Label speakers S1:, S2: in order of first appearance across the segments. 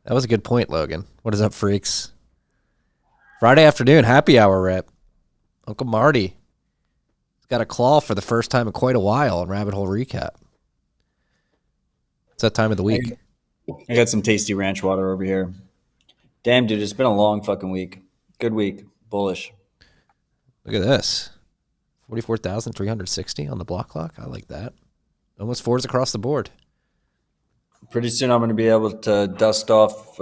S1: That was a good point, Logan. What is up, freaks? Friday afternoon, happy hour rep. Uncle Marty. He's got a claw for the first time in quite a while on Rabbit Hole Recap. It's that time of the week.
S2: I got some tasty ranch water over here. Damn, dude, it's been a long fucking week. Good week. Bullish.
S1: Look at this. 44,360 on the block clock. I like that. Almost fours across the board.
S2: Pretty soon I'm going to be able to dust off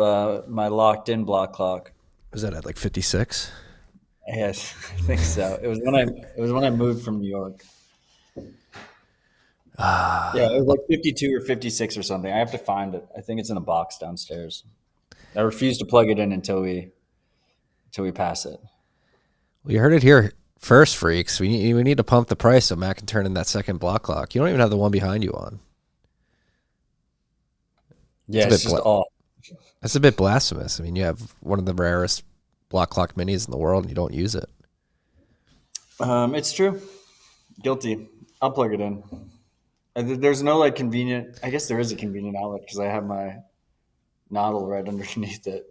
S2: my locked in block clock.
S1: Was that at like 56?
S2: Yes, I think so. It was when I moved from New York. Yeah, it was like 52 or 56 or something. I have to find it. I think it's in a box downstairs. I refuse to plug it in until we pass it.
S1: Well, you heard it here first, freaks. We need to pump the price so Matt can turn in that second block clock. You don't even have the one behind you on.
S2: Yeah, it's just off.
S1: That's a bit blasphemous. I mean, you have one of the rarest block clock minis in the world and you don't use it.
S2: It's true. Guilty. I'll plug it in. There's no like convenient. I guess there is a convenient outlet because I have my noddle right underneath it,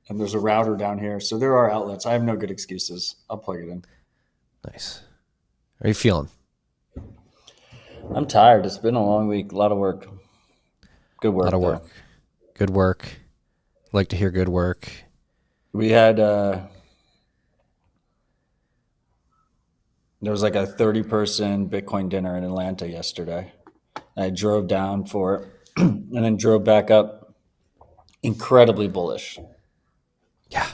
S2: and there's a router down here. So there are outlets. I have no good excuses. I'll plug it in.
S1: Nice. How are you feeling?
S2: I'm tired. It's been a long week. A lot of work. Good work.
S1: A lot of work. Good work. Like to hear good work.
S2: We had there was like a 30-person Bitcoin dinner in Atlanta yesterday. I drove down for it and then drove back up. Incredibly bullish.
S1: Yeah.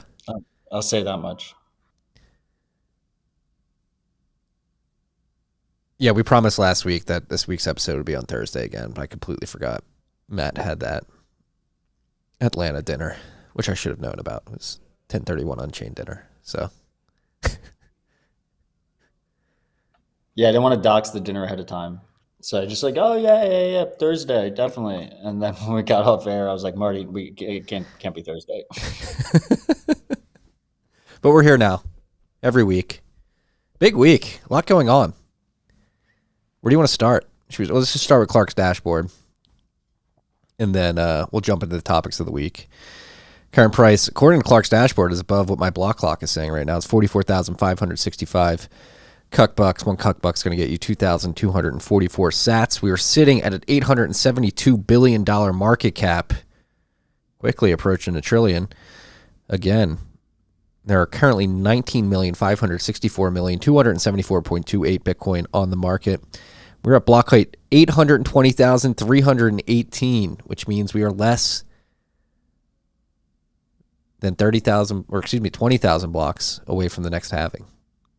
S2: I'll say that much.
S1: Yeah, we promised last week that this week's episode would be on Thursday again, but I completely forgot. Matt had that Atlanta dinner, which I should have known about. It was 10:31 Unchained dinner. So
S2: yeah, I didn't want to dox the dinner ahead of time. So I just like, oh yeah, Thursday, definitely. And then when we got off air, I was like, Marty, it can't be Thursday.
S1: But we're here now, every week. Big week, a lot going on. Where do you want to start? Let's just start with Clark's dashboard, and then we'll jump into the topics of the week. Current price, according to Clark's dashboard, is above what my block clock is saying right now. It's 44,565 cuck bucks. One cuck buck's going to get you 2,244 sats. We are sitting at an $872 billion market cap, quickly approaching $1 trillion. Again, there are currently 19,564,274.28 Bitcoin on the market. We're at block height 820,318, which means we are less than 20,000 blocks away from the next halving.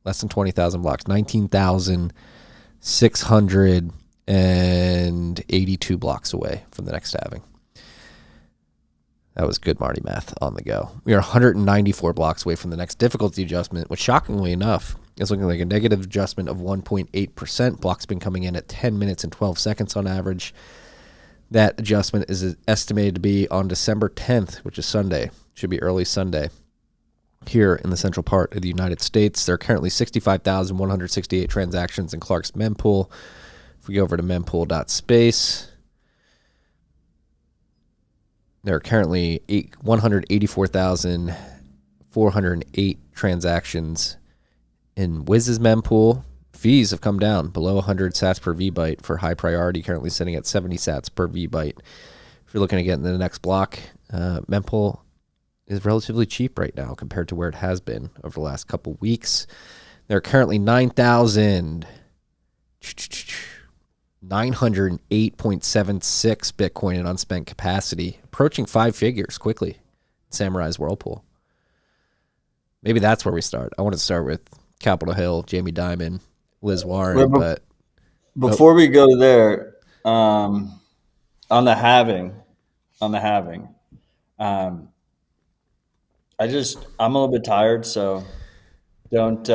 S1: Less than 20,000 blocks, 19,682 blocks away from the next halving. That was good Marty math on the go. We are 194 blocks away from the next difficulty adjustment, which shockingly enough is looking like a negative adjustment of 1.8%. Blocks been coming in at 10 minutes and 12 seconds on average. That adjustment is estimated to be on December 10th, which is Sunday. Should be early Sunday here in the central part of the United States. There are currently 65,168 transactions in Clark's mempool. If we go over to mempool.space, there are currently 184,408 transactions in Wiz's mempool. Fees have come down below 100 sats per VByte for high priority, currently sitting at 70 sats per VByte. If you're looking to get into the next block, mempool is relatively cheap right now compared to where it has been over the last couple weeks. There are currently 9,908.76 Bitcoin in unspent capacity, approaching five figures quickly in Samurai's Whirlpool. Maybe that's where we start. I want to start with Capitol Hill, Jamie Dimon, Liz Warren, but
S2: before we go there, on the halving, I'm a little bit tired, so don't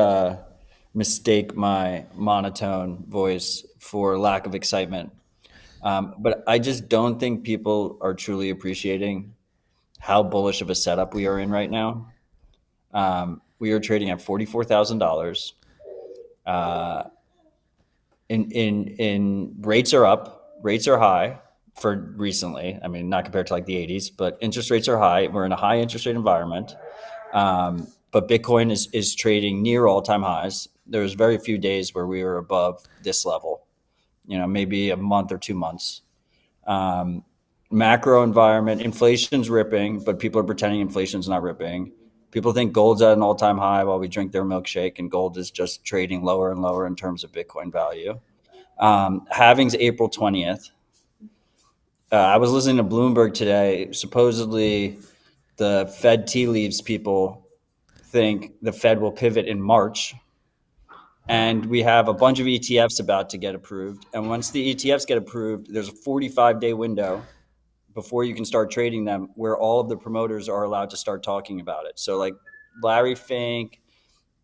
S2: mistake my monotone voice for lack of excitement. But I just don't think people are truly appreciating how bullish of a setup we are in right now. We are trading at $44,000. In rates are up, rates are high. for recently. I mean, not compared to like the 80s, but interest rates are high. We're in a high interest rate environment. But Bitcoin is trading near all-time highs. There's very few days where we were above this level, maybe a month or 2 months. Macro environment, inflation's ripping, but people are pretending inflation's not ripping. People think gold's at an all-time high while we drink their milkshake, and gold is just trading lower and lower in terms of Bitcoin value. Halving's April 20th. I was listening to Bloomberg today. Supposedly, the Fed tea leaves people think the Fed will pivot in March. And we have a bunch of ETFs about to get approved. And once the ETFs get approved, there's a 45-day window before you can start trading them where all of the promoters are allowed to start talking about it. So like Larry Fink,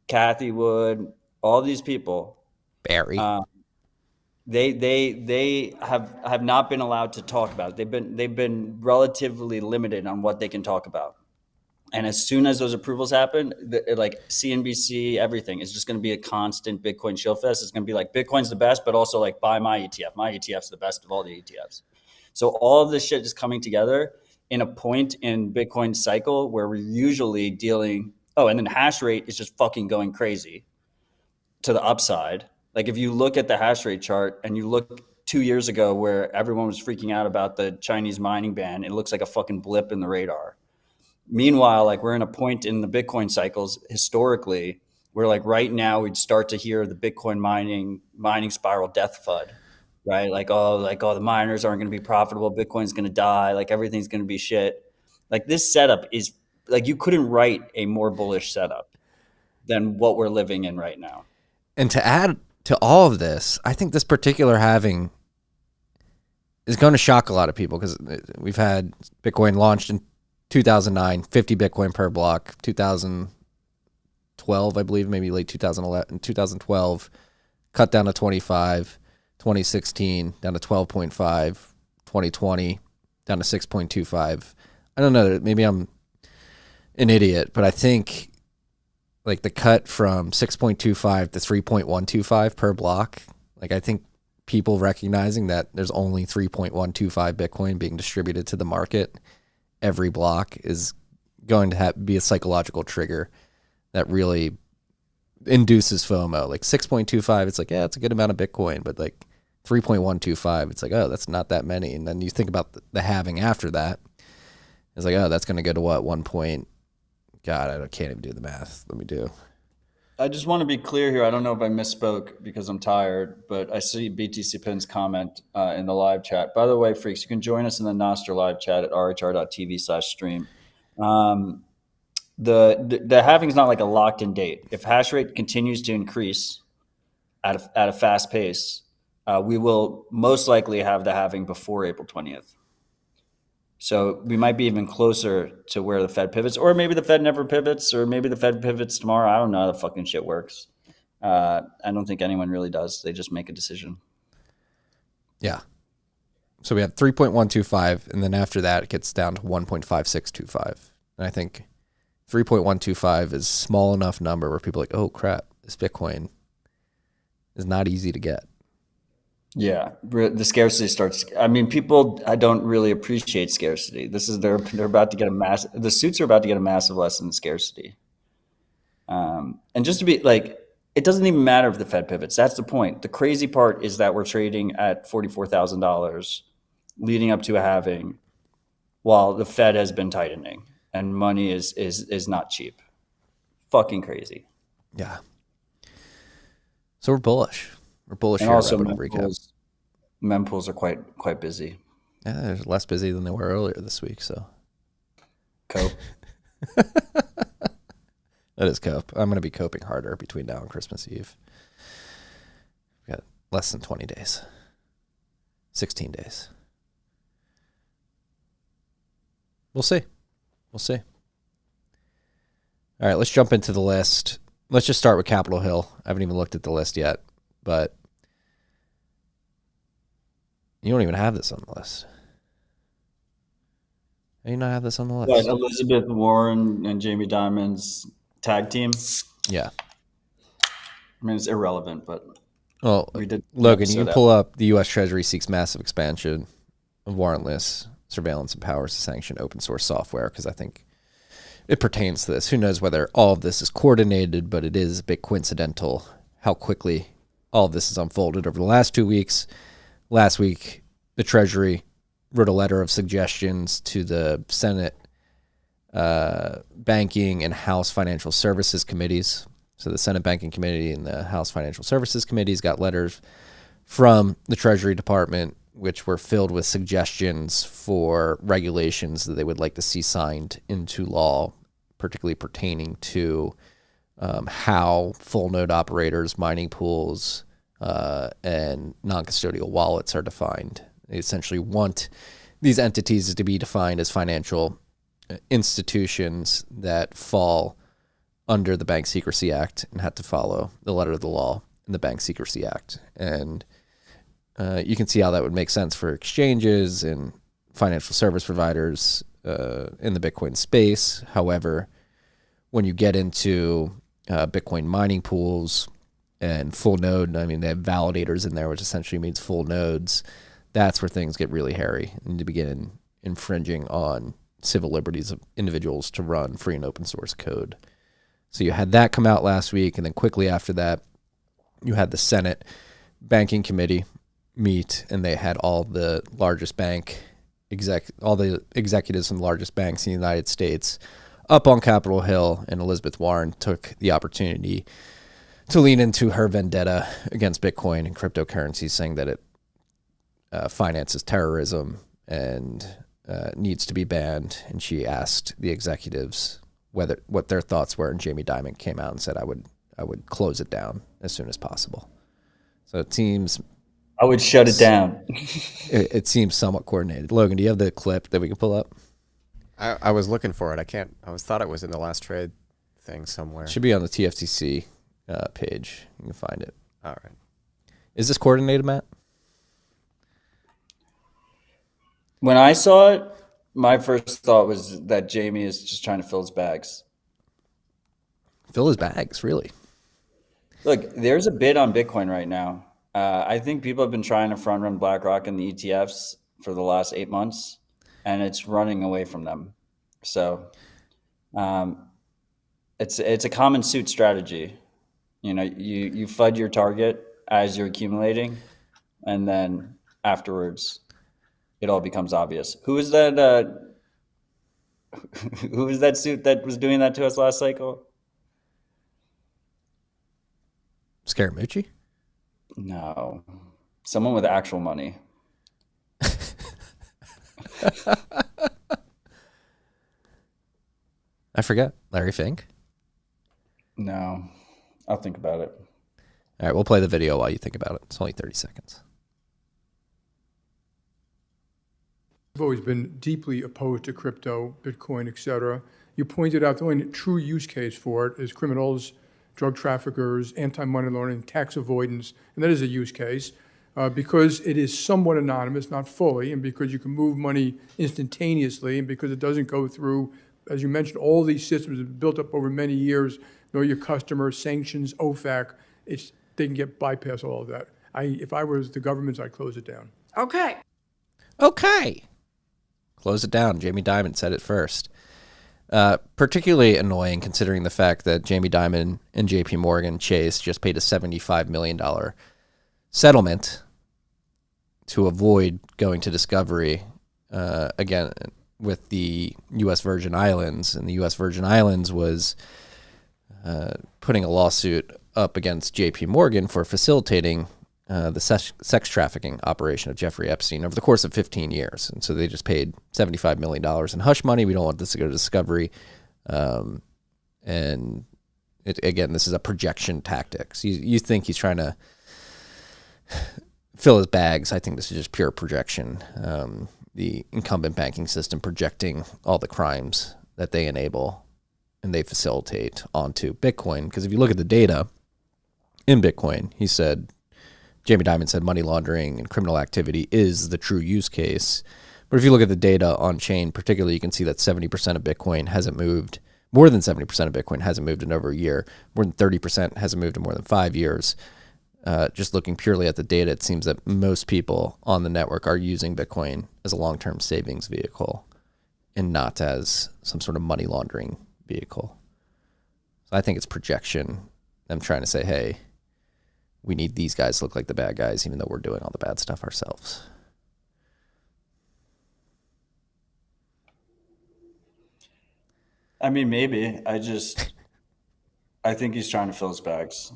S2: Kathy Wood, all these people,
S1: Barry.
S2: They have not been allowed to talk about it. They've been relatively limited on what they can talk about. And as soon as those approvals happen, like CNBC, everything is just going to be a constant Bitcoin shill fest. It's going to be like Bitcoin's the best, but also like buy my ETF. My ETF's the best of all the ETFs. So all of this shit is coming together in a point in Bitcoin's cycle where we're usually dealing. Oh, and then hash rate is just fucking going crazy to the upside. Like if you look at the hash rate chart and you look 2 years ago where everyone was freaking out about the Chinese mining ban, it looks like a fucking blip in the radar. Meanwhile, like we're in a point in the Bitcoin cycles historically where like right now we'd start to hear the Bitcoin mining spiral death FUD, right? Like the miners aren't going to be profitable. Bitcoin's going to die. Like everything's going to be shit. Like this setup is like you couldn't write a more bullish setup than what we're living in right now.
S1: And to add to all of this, I think this particular halving is going to shock a lot of people because we've had Bitcoin launched in 2009, 50 Bitcoin per block. 2012, I believe, maybe late 2011, 2012, cut down to 25. 2016 down to 12.5. 2020 down to 6.25. I don't know. Maybe I'm an idiot, but I think like the cut from 6.25 to 3.125 per block. Like I think people recognizing that there's only 3.125 Bitcoin being distributed to the market every block is going to be a psychological trigger that really induces FOMO. Like 6.25, it's like, yeah, it's a good amount of Bitcoin, but like 3.125, it's like, oh, that's not that many. And then you think about the halving after that. It's like, oh, that's going to go to what, 1 point? God, I can't even do the math. Let me do.
S2: I just want to be clear here. I don't know if I misspoke because I'm tired, but I see BTCPay's comment in the live chat. By the way, freaks, you can join us in the Nostr live chat at rhr.tv/stream. The halving is not like a locked in date. If hash rate continues to increase at a fast pace, we will most likely have the halving before April 20th. So we might be even closer to where the Fed pivots, or maybe the Fed never pivots, or maybe the Fed pivots tomorrow. I don't know how the fucking shit works. I don't think anyone really does. They just make a decision.
S1: Yeah. So we have 3.125, and then after that, it gets down to 1.5625. And I think 3.125 is small enough number where people are like, oh, crap, this Bitcoin is not easy to get.
S2: Yeah, the scarcity starts. I mean, people I don't really appreciate scarcity. They're about to get the suits are about to get a massive lesson in scarcity. And just to be like, it doesn't even matter if the Fed pivots. That's the point. The crazy part is that we're trading at $44,000 leading up to a halving while the Fed has been tightening and money is not cheap. Fucking crazy.
S1: Yeah. So we're bullish. We're bullish
S2: and
S1: here.
S2: Also, mempools are quite busy.
S1: Yeah, they're less busy than they were earlier this week. So,
S2: cope.
S1: That is cope. I'm going to be coping harder between now and Christmas Eve. We've got less than 20 days. 16 days. We'll see. We'll see. All right, let's jump into the list. Let's just start with Capitol Hill. I haven't even looked at the list yet, but you don't even have this on the list. How do you not have this on the list?
S2: What, Elizabeth Warren and Jamie Dimon's tag team?
S1: Yeah.
S2: I mean, it's irrelevant, but
S1: well,
S2: we did.
S1: Logan, you can pull up the U.S. Treasury seeks massive expansion. warrantless surveillance and powers to sanction open source software, because I think it pertains to this. Who knows whether all of this is coordinated, but it is a bit coincidental how quickly all of this has unfolded over the last 2 weeks. Last week, the Treasury wrote a letter of suggestions to the Senate Banking and House Financial Services Committees. So the Senate Banking Committee and the House Financial Services Committees got letters from the Treasury Department, which were filled with suggestions for regulations that they would like to see signed into law, particularly pertaining to how full node operators, mining pools, and non-custodial wallets are defined. They essentially want these entities to be defined as financial institutions that fall under the Bank Secrecy Act and had to follow the letter of the law in the Bank Secrecy Act. And you can see how that would make sense for exchanges and financial service providers in the Bitcoin space. However, when you get into Bitcoin mining pools and full node, I mean, they have validators in there, which essentially means full nodes. That's where things get really hairy and to begin infringing on civil liberties of individuals to run free and open source code. So you had that come out last week, and then quickly after that, you had the Senate Banking Committee meet, and they had all the largest all the executives from the largest banks in the United States up on Capitol Hill, and Elizabeth Warren took the opportunity to lean into her vendetta against Bitcoin and cryptocurrencies, saying that it finances terrorism and needs to be banned. And she asked the executives what their thoughts were, and Jamie Dimon came out and said, I would close it down as soon as possible. So it seems
S2: I would shut it down.
S1: it seems somewhat coordinated. Logan, do you have the clip that we can pull up?
S3: I was looking for it. I can't. I thought it was in the last trade thing somewhere.
S1: It should be on the TFTC page. You can find it.
S3: All right.
S1: Is this coordinated, Matt?
S2: When I saw it, my first thought was that Jamie is just trying to fill his bags.
S1: Fill his bags, really?
S2: Look, there's a bid on Bitcoin right now. I think people have been trying to front run BlackRock and the ETFs for the last 8 months, and it's running away from them. So it's a common suit strategy. You know, you FUD your target as you're accumulating, and then afterwards it all becomes obvious. Who is that suit that was doing that to us last cycle?
S1: Scaramucci?
S2: No. Someone with actual money.
S1: I forget. Larry Fink?
S2: No. I'll think about it.
S1: All right, we'll play the video while you think about it. It's only 30 seconds.
S4: I've always been deeply opposed to crypto, Bitcoin, etc. You pointed out the only true use case for it is criminals, drug traffickers, anti-money laundering, tax avoidance, and that is a use case because it is somewhat anonymous, not fully, and because you can move money instantaneously, and because it doesn't go through, as you mentioned, all these systems have been built up over many years, know your customer, sanctions, OFAC, they can get bypass all of that. If I was the government, I'd close it down.
S5: Okay.
S1: Close it down. Jamie Dimon said it first. Particularly annoying considering the fact that Jamie Dimon and JP Morgan Chase just paid a $75 million settlement to avoid going to discovery again with the U.S. Virgin Islands. And the U.S. Virgin Islands was putting a lawsuit up against JP Morgan for facilitating the sex trafficking operation of Jeffrey Epstein over the course of 15 years. And so they just paid $75 million in hush money. We don't want this to go to discovery. And again, this is a projection tactic. So you think he's trying to fill his bags. I think this is just pure projection. The incumbent banking system projecting all the crimes that they enable and they facilitate onto Bitcoin. Because if you look at the data in Bitcoin, Jamie Dimon said money laundering and criminal activity is the true use case. But if you look at the data on chain, particularly, you can see that 70% of Bitcoin hasn't moved. More than 70% of Bitcoin hasn't moved in over a year. More than 30% hasn't moved in more than 5 years. just looking purely at the data, it seems that most people on the network are using Bitcoin as a long-term savings vehicle and not as some sort of money laundering vehicle. So I think it's projection. Them trying to say, hey, we need these guys to look like the bad guys, even though we're doing all the bad stuff ourselves.
S2: I mean, maybe. I think he's trying to fill his bags.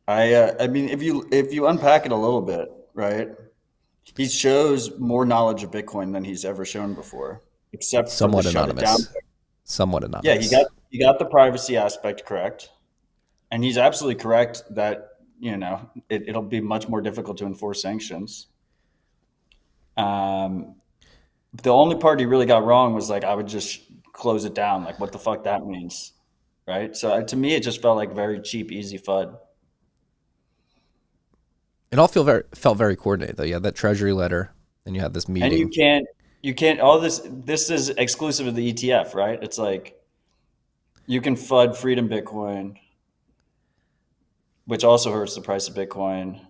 S2: I mean, if you unpack it a little bit, right? He shows more knowledge of Bitcoin than he's ever shown before, except
S1: Somewhat
S2: for the shut it down.
S1: anonymous. Somewhat anonymous.
S2: Yeah, he got the privacy aspect correct, and he's absolutely correct that it'll be much more difficult to enforce sanctions. The only part he really got wrong was like, I would just close it down. Like, what the fuck that means, right? So to me, it just felt like very cheap, easy FUD.
S1: It all felt very coordinated though. You had that treasury letter, and you had this meeting.
S2: And you can't. All this is exclusive of the ETF, right? It's like you can FUD Freedom Bitcoin, which also hurts the price of Bitcoin.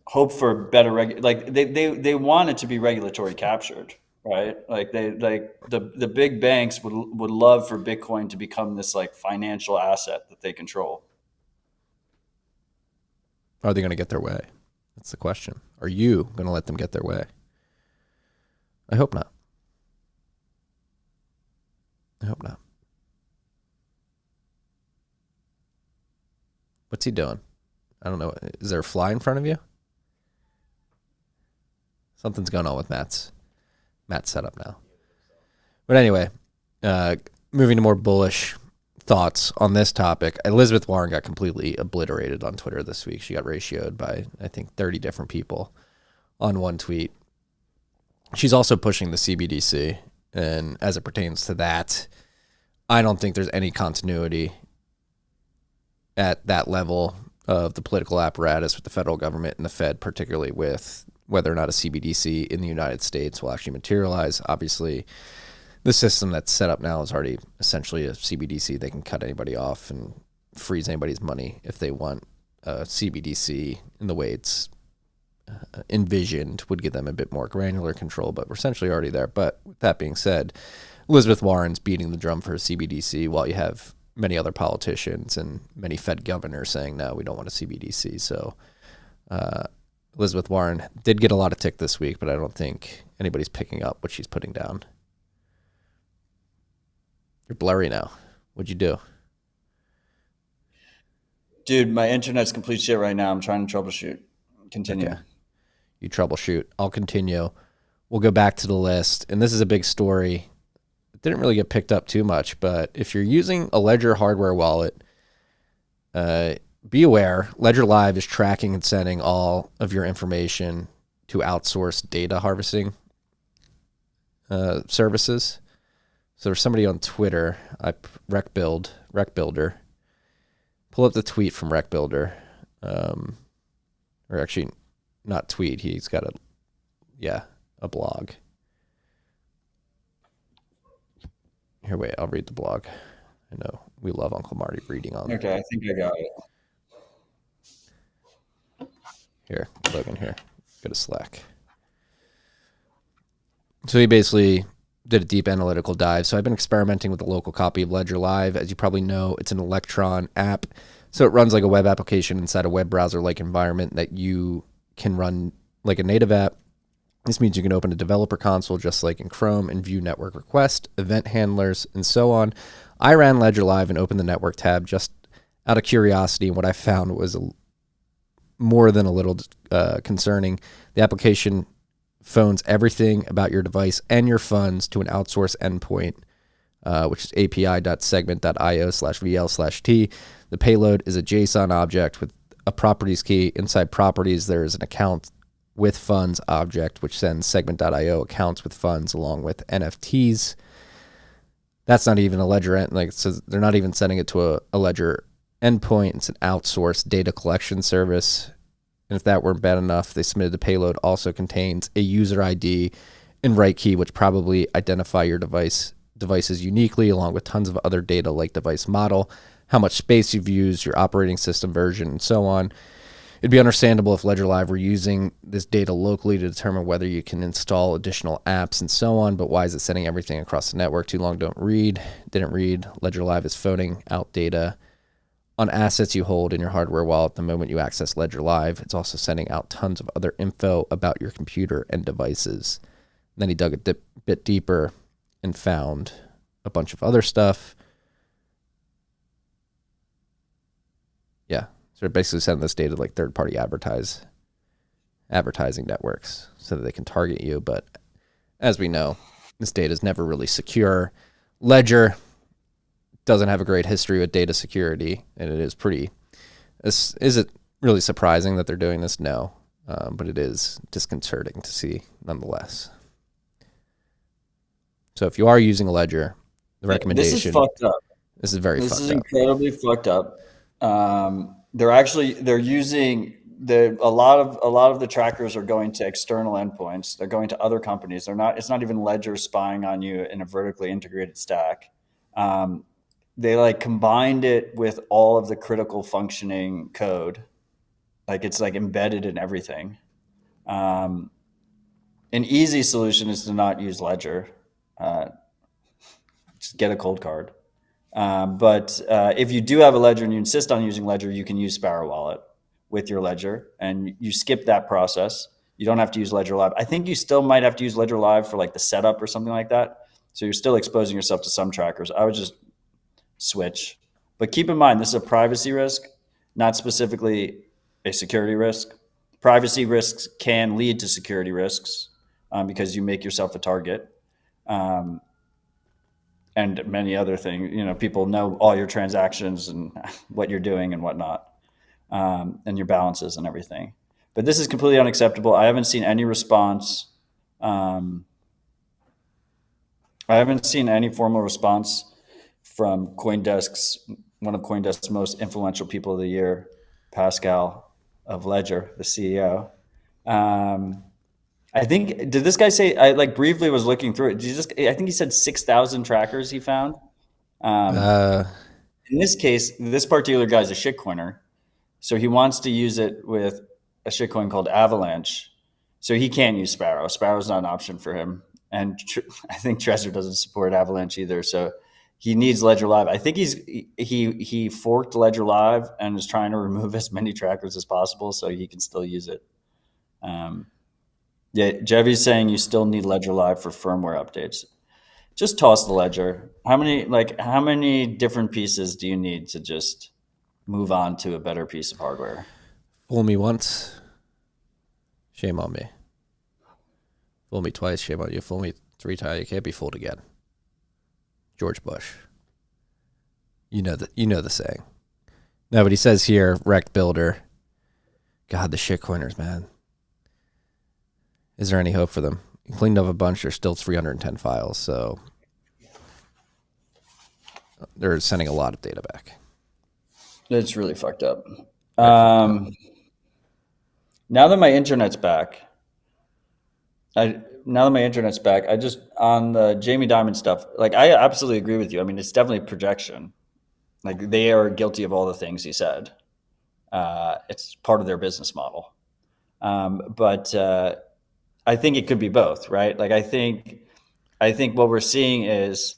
S2: Hope for better they want it to be regulatory captured, right? Like the big banks would love for Bitcoin to become this like financial asset that they control.
S1: Are they going to get their way? That's the question. Are you going to let them get their way? I hope not. I hope not. What's he doing? I don't know. Is there a fly in front of you? Something's going on with Matt's setup now. But anyway, moving to more bullish thoughts on this topic. Elizabeth Warren got completely obliterated on Twitter this week. She got ratioed by, I think, 30 different people on one tweet. She's also pushing the CBDC, and as it pertains to that, I don't think there's any continuity at that level of the political apparatus with the federal government and the Fed, particularly with whether or not a CBDC in the United States will actually materialize. Obviously, the system that's set up now is already essentially a CBDC. They can cut anybody off and freeze anybody's money if they want. A CBDC in the way it's envisioned would give them a bit more granular control, but we're essentially already there. But with that being said, Elizabeth Warren's beating the drum for a CBDC while you have many other politicians and many Fed governors saying, no, we don't want a CBDC. So Elizabeth Warren did get a lot of tick this week, but I don't think anybody's picking up what she's putting down. You're blurry now. What'd you do?
S2: Dude, my internet's complete shit right now. I'm trying to troubleshoot. Continue.
S1: Okay. You troubleshoot. I'll continue. We'll go back to the list. And this is a big story. It didn't really get picked up too much, but if you're using a Ledger hardware wallet, be aware, Ledger Live is tracking and sending all of your information to outsource data harvesting services. So there's somebody on Twitter, RecBuilder. Pull up the tweet from RecBuilder. Or actually, not tweet. He's got a blog. Here, wait, I'll read the blog. I know we love Uncle Marty reading on.
S2: Okay, I think I got it.
S1: Here, Logan, here. Go to Slack. So he basically did a deep analytical dive. So I've been experimenting with the local copy of Ledger Live. As you probably know, it's an Electron app. So it runs like a web application inside a web browser-like environment that you can run like a native app. This means you can open a developer console just like in Chrome and view network requests, event handlers, and so on. I ran Ledger Live and opened the network tab just out of curiosity, and what I found was more than a little concerning. The application phones everything about your device and your funds to an outsource endpoint, which is api.segment.io/vl/t. The payload is a JSON object with a properties key. Inside properties, there is an account with funds object, which sends segment.io accounts with funds along with NFTs. That's not even a Ledger so they're not even sending it to a Ledger endpoint. It's an outsourced data collection service. And if that weren't bad enough, they submitted the payload also contains a user ID and write key, which probably identify your devices uniquely, along with tons of other data like device model, how much space you've used, your operating system version, and so on. It'd be understandable if Ledger Live were using this data locally to determine whether you can install additional apps and so on, but why is it sending everything across the network? Too long didn't read. Ledger Live is phoning out data on assets you hold in your hardware wallet the moment you access Ledger Live. It's also sending out tons of other info about your computer and devices. And then he dug a bit deeper and found a bunch of other stuff. Yeah. So they're basically sending this data to like third-party advertising networks so that they can target you. But as we know, this data is never really secure. Ledger doesn't have a great history with data security, and it is pretty. Is it really surprising that they're doing this? No, but it is disconcerting to see nonetheless. So if you are using a Ledger, the recommendation.
S2: This is fucked up.
S1: This is very fucked up.
S2: This is incredibly fucked up. They're using a lot of the trackers are going to external endpoints. They're going to other companies. It's not even Ledger spying on you in a vertically integrated stack. They like combined it with all of the critical functioning code. Like it's like embedded in everything. An easy solution is to not use Ledger. Just get a Coldcard. But if you do have a Ledger and you insist on using Ledger, you can use Sparrow Wallet with your Ledger, and you skip that process. You don't have to use Ledger Live. I think you still might have to use Ledger Live for like the setup or something like that. So you're still exposing yourself to some trackers. I would just switch. But keep in mind, this is a privacy risk, not specifically a security risk. Privacy risks can lead to security risks because you make yourself a target. And many other things, people know all your transactions and what you're doing and whatnot, and your balances and everything. But this is completely unacceptable. I haven't seen any response. I haven't seen any formal response from CoinDesk's, one of CoinDesk's most influential people of the year, Pascal of Ledger, the CEO. I think, did this guy say, I like briefly was looking through it. I think he said 6,000 trackers he found. In this case, this particular guy's a shitcoiner. So he wants to use it with a shitcoin called Avalanche. So he can't use Sparrow. Sparrow's not an option for him. And I think Trezor doesn't support Avalanche either. So he needs Ledger Live. I think he forked Ledger Live and is trying to remove as many trackers as possible so he can still use it. Yeah, Jevy's saying you still need Ledger Live for firmware updates. Just toss the Ledger. How many different pieces do you need to just move on to a better piece of hardware?
S1: Fool me once, shame on me. Fool me twice, shame on you. Fool me 3 times, you can't be fooled again. George Bush. You know the saying. No, but he says here, wrecked builder. God, the shitcoiners, man. Is there any hope for them? You cleaned up a bunch. There's still 310 files, so they're sending a lot of data back.
S2: It's really fucked up. Now that my internet's back, I just, on the Jamie Dimon stuff, like I absolutely agree with you. I mean, it's definitely projection. Like they are guilty of all the things he said. It's part of their business model. But I think it could be both, right? Like I think what we're seeing is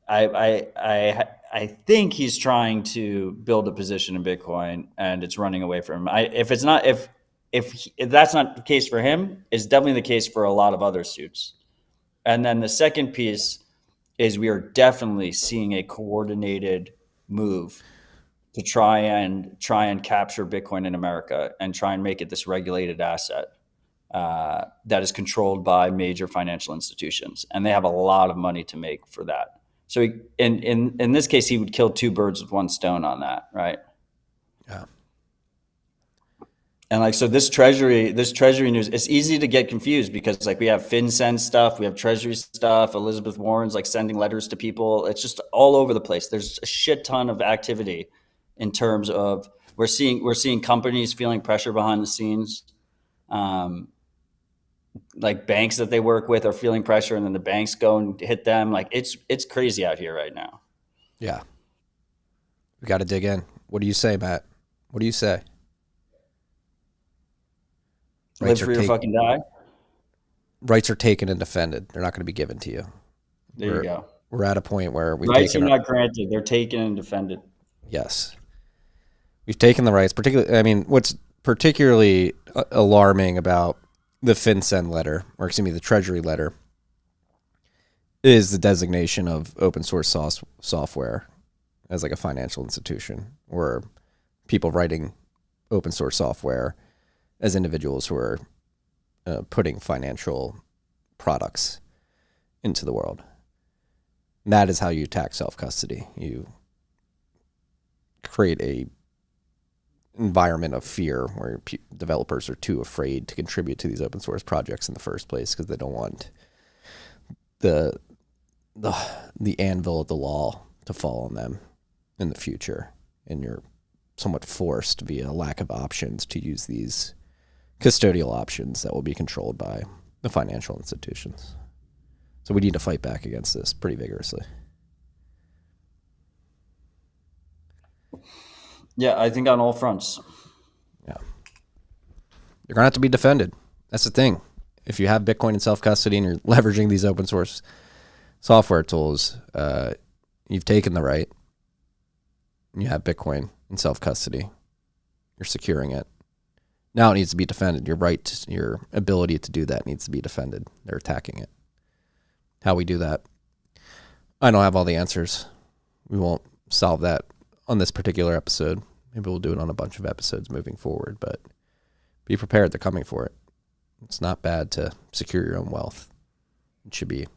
S2: I think he's trying to build a position in Bitcoin and it's running away from him. If that's not the case for him, it's definitely the case for a lot of other suits. And then the second piece is we are definitely seeing a coordinated move to try and capture Bitcoin in America and try and make it this regulated asset that is controlled by major financial institutions. And they have a lot of money to make for that. So in this case, he would kill 2 birds with 1 stone on that, right?
S1: Yeah.
S2: And like, so this treasury news, it's easy to get confused because like we have FinCEN stuff, we have treasury stuff, Elizabeth Warren's like sending letters to people. It's just all over the place. There's a shit ton of activity in terms of we're seeing companies feeling pressure behind the scenes. Like banks that they work with are feeling pressure and then the banks go and hit them. Like it's crazy out here right now.
S1: Yeah. We got to dig in. What do you say, Matt? What do you say?
S2: Live free or fucking die.
S1: Rights are taken and defended. They're not going to be given to you.
S2: There you go.
S1: We're at a point where we've
S2: Rights
S1: taken
S2: are not granted. They're taken and defended.
S1: Yes. We've taken the rights, particularly, I mean, what's particularly alarming about the FinCEN letter, or excuse me, the Treasury letter, is the designation of open source software as like a financial institution, or people writing open source software as individuals who are putting financial products into the world. And that is how you tax self-custody. You create a environment of fear where developers are too afraid to contribute to these open source projects in the first place because they don't want the anvil of the law to fall on them in the future, and you're somewhat forced via lack of options to use these custodial options that will be controlled by the financial institutions. So we need to fight back against this pretty vigorously.
S2: Yeah, I think on all fronts.
S1: Yeah. You're going to have to be defended. That's the thing. If you have Bitcoin in self-custody and you're leveraging these open source software tools, you've taken the right. You have Bitcoin in self-custody. You're securing it. Now it needs to be defended. Your right, your ability to do that needs to be defended. They're attacking it. How we do that, I don't have all the answers. We won't solve that on this particular episode. Maybe we'll do it on a bunch of episodes moving forward, but be prepared. They're coming for it. It's not bad to secure your own wealth. It should be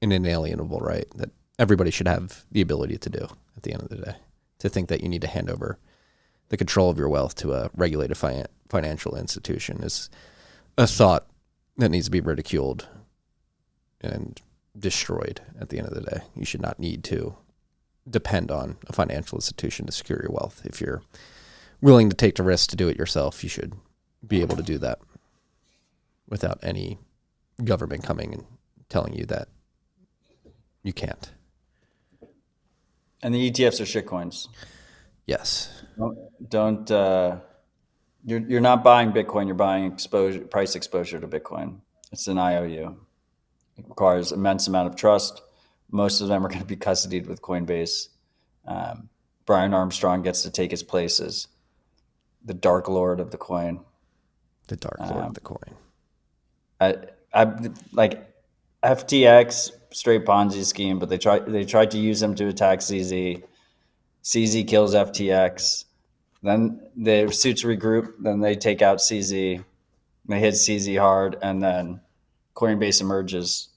S1: an inalienable right that everybody should have the ability to do at the end of the day. To think that you need to hand over the control of your wealth to a regulated financial institution is a thought that needs to be ridiculed and destroyed at the end of the day. You should not need to depend on a financial institution to secure your wealth. If you're willing to take the risk to do it yourself, you should be able to do that without any government coming and telling you that you can't.
S2: And the ETFs are shitcoins. Yes. Don't you're not buying Bitcoin, you're buying price exposure to Bitcoin. It's an IOU. It requires immense amount of trust. Most of them are going to be custodied with Coinbase. Brian Armstrong gets to take his place as the Dark Lord of the coin.
S1: The Dark Lord of the coin.
S2: I like FTX, straight Ponzi scheme, but they tried to use him to attack CZ. CZ kills FTX. Then the suits regroup. Then they take out CZ. They hit CZ hard, and then Coinbase emerges.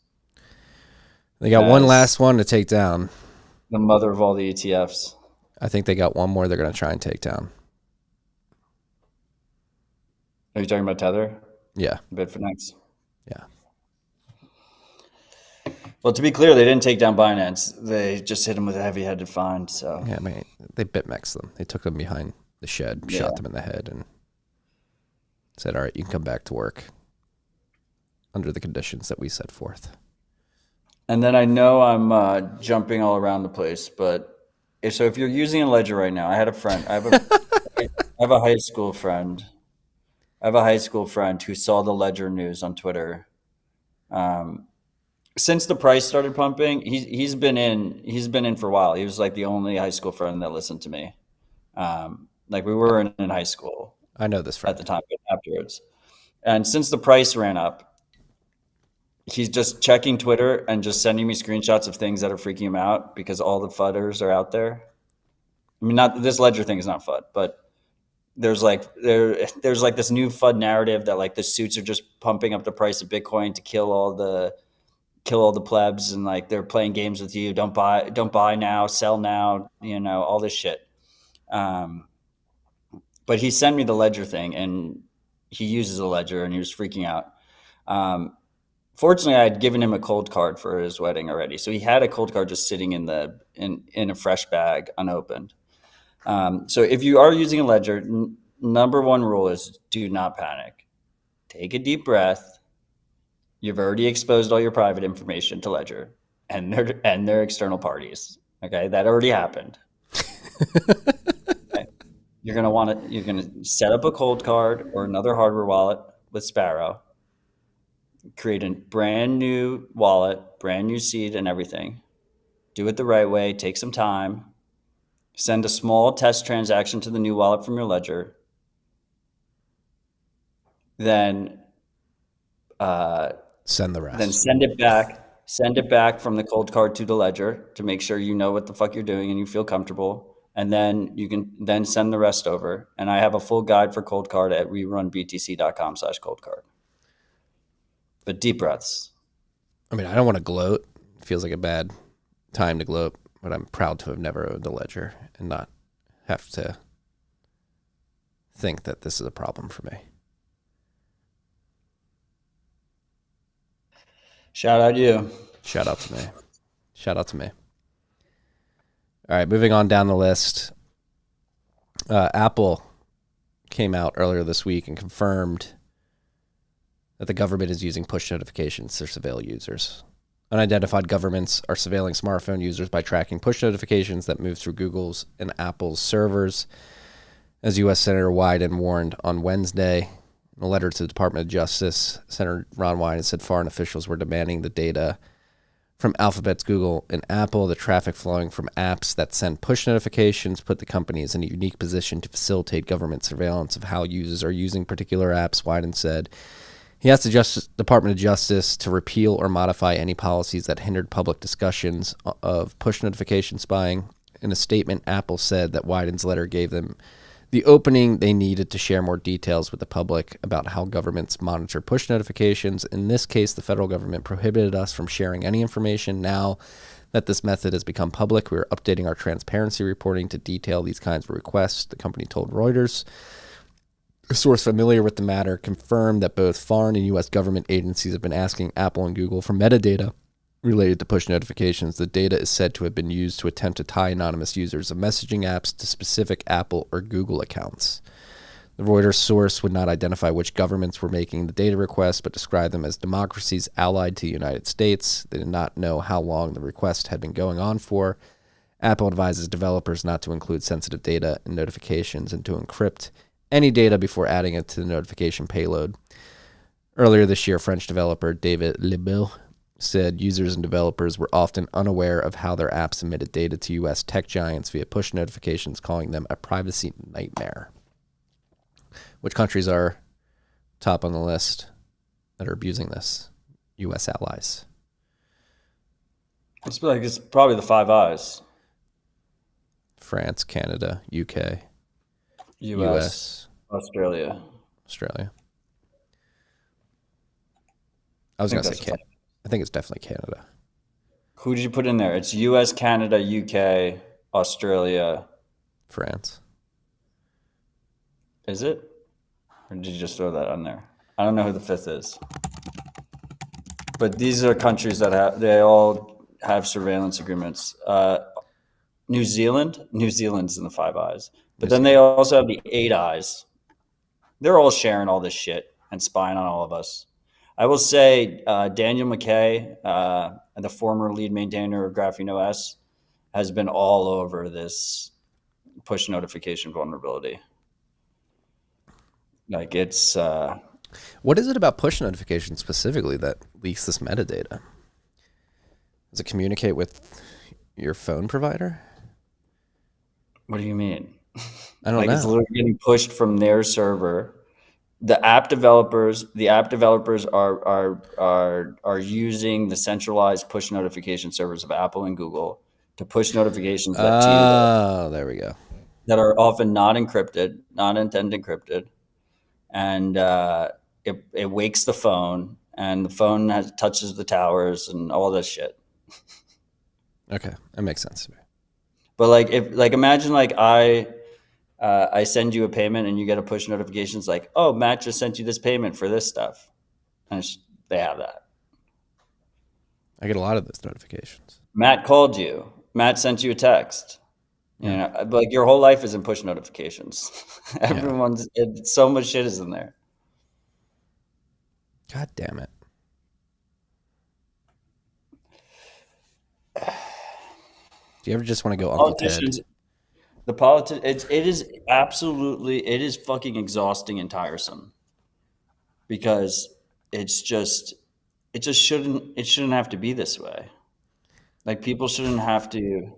S1: They got one last one to take down.
S2: The mother of all the ETFs.
S1: I think they got one more they're going to try and take down.
S2: Are you talking about Tether?
S1: Yeah.
S2: Bitfinex?
S1: Yeah.
S2: Well, to be clear, they didn't take down Binance. They just hit them with a heavy-headed fine. So
S1: yeah, I mean, they BitMEXed them. They took them behind the shed, shot them in the head, and said, all right, you can come back to work under the conditions that we set forth.
S2: And then I know I'm jumping all around the place, but if you're using a ledger right now, I have a high school friend. I have a high school friend who saw the ledger news on Twitter. Since the price started pumping, he's been in for a while. He was like the only high school friend that listened to me. Like we were in high school.
S1: I know this friend
S2: at the time, but afterwards. And since the price ran up, he's just checking Twitter and just sending me screenshots of things that are freaking him out because all the FUDers are out there. I mean, not this ledger thing is not FUD, but there's like this new FUD narrative that like the suits are just pumping up the price of Bitcoin to kill all the plebs, and like they're playing games with you. Don't buy now, sell now, all this shit. But he sent me the ledger thing, and he uses a ledger, and he was freaking out. Fortunately, I had given him a Coldcard for his wedding already, so he had a Coldcard just sitting in a fresh bag, unopened. So if you are using a ledger, number one rule is do not panic. Take a deep breath. You've already exposed all your private information to Ledger and their external parties. Okay, that already happened. Okay. You're gonna set up a Coldcard or another hardware wallet. with Sparrow. Create a brand new wallet, brand new seed and everything. Do it the right way. Take some time. Send a small test transaction to the new wallet from your ledger. Then
S1: Send the rest.
S2: then send it back. Send it back from the Coldcard to the ledger to make sure you know what the fuck you're doing and you feel comfortable. And then you can then send the rest over. And I have a full guide for Coldcard at rerunbtc.com/coldcard. But deep breaths.
S1: I mean, I don't want to gloat. It feels like a bad time to gloat, but I'm proud to have never owned a ledger and not have to think that this is a problem for me.
S2: Shout out you.
S1: Shout out to me. Shout out to me. All right, moving on down the list. Apple came out earlier this week and confirmed that the government is using push notifications to surveil users. Unidentified governments are surveilling smartphone users by tracking push notifications that move through Google's and Apple's servers, as U.S. Senator Wyden warned on Wednesday. In a letter to the Department of Justice, Senator Ron Wyden said foreign officials were demanding the data from Alphabet's Google and Apple. The traffic flowing from apps that send push notifications put the companies in a unique position to facilitate government surveillance of how users are using particular apps, Wyden said. He asked the Department of Justice to repeal or modify any policies that hindered public discussions of push notification spying. In a statement, Apple said that Wyden's letter gave them the opening they needed to share more details with the public about how governments monitor push notifications. In this case, the federal government prohibited us from sharing any information. Now that this method has become public, we are updating our transparency reporting to detail these kinds of requests, the company told Reuters. A source familiar with the matter confirmed that both foreign and U.S. government agencies have been asking Apple and Google for metadata related to push notifications. The data is said to have been used to attempt to tie anonymous users of messaging apps to specific Apple or Google accounts. The Reuters source would not identify which governments were making the data requests, but described them as democracies allied to the United States. They did not know how long the request had been going on for. Apple advises developers not to include sensitive data in notifications and to encrypt any data before adding it to the notification payload. Earlier this year, French developer David Lebeau said users and developers were often unaware of how their apps emitted data to U.S. tech giants via push notifications, calling them a privacy nightmare. Which countries are top on the list that are abusing this? U.S. allies.
S2: It's probably the Five Eyes.
S1: France, Canada, UK,
S2: US, Australia.
S1: I was going to
S2: that's
S1: say Canada. I think it's definitely Canada.
S2: Who did you put in there? It's US, Canada, UK, Australia.
S1: France.
S2: Is it? Or did you just throw that on there? I don't know who the fifth is. But these are countries that they all have surveillance agreements. New Zealand's in the Five Eyes. But then they also have the Eight Eyes. They're all sharing all this shit and spying on all of us. I will say Daniel McKay, the former lead maintainer of Graphene OS, has been all over this push notification vulnerability. Like it's...
S1: What is it about push notifications specifically that leaks this metadata? Does it communicate with your phone provider?
S2: What do you mean?
S1: I don't know.
S2: It's literally getting pushed from their server. The app developers are using the centralized push notification servers of Apple and Google to push notifications to you
S1: there we go.
S2: that are often not encrypted, not end-to-end encrypted, and it wakes the phone, and the phone touches the towers and all this shit.
S1: Okay, that makes sense to me.
S2: But imagine I send you a payment and you get a push notifications like, oh, Matt just sent you this payment for this stuff. And they have that.
S1: I get a lot of those notifications.
S2: Matt called you. Matt sent you a text. You know, like your whole life is in push notifications. So much shit is in there.
S1: God damn it. Do you ever just want to go Uncle Ted?
S2: The it is fucking exhausting and tiresome. because it just shouldn't have to be this way. Like people shouldn't have to.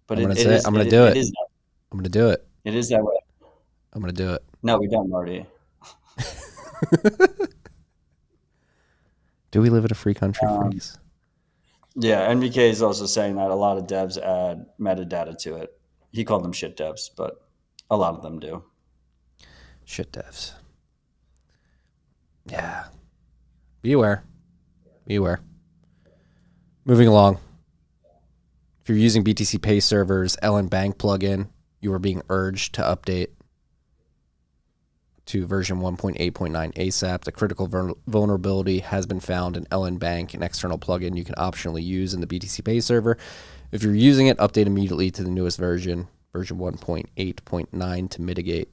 S2: But
S1: I'm
S2: it
S1: gonna
S2: it
S1: say
S2: is
S1: I'm gonna
S2: it,
S1: do
S2: it
S1: it.
S2: is
S1: I'm gonna do it.
S2: it is that way.
S1: I'm gonna do it.
S2: No, we don't, Marty.
S1: Do we live in a free country, freaks?
S2: Yeah, NBK is also saying that a lot of devs add metadata to it. He called them shit devs, but a lot of them do.
S1: Shit devs. Yeah. Be aware. Be aware. Moving along. If you're using BTCPay servers, LN Bank plugin, you are being urged to update to version 1.8.9 ASAP. The critical vulnerability has been found in LN Bank, an external plugin you can optionally use in the BTCPay server. If you're using it, update immediately to the newest version 1.8.9 to mitigate.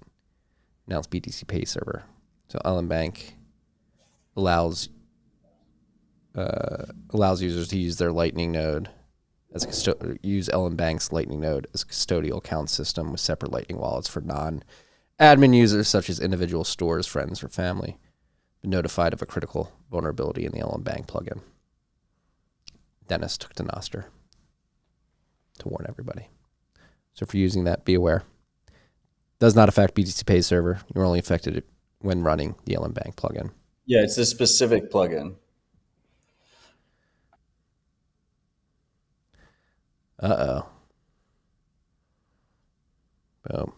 S1: Now it's BTCPay server. So LN Bank allows users to use their Lightning node as use LN Bank's Lightning node as a custodial account system with separate Lightning wallets for non-admin users such as individual stores, friends, or family. Been notified of a critical vulnerability in the LN Bank plugin. Dennis took to Noster to warn everybody. So if you're using that, be aware. Does not affect BTCPay server. You're only affected when running the LN Bank plugin.
S2: Yeah, it's a specific plugin.
S1: Uh-oh. Boom.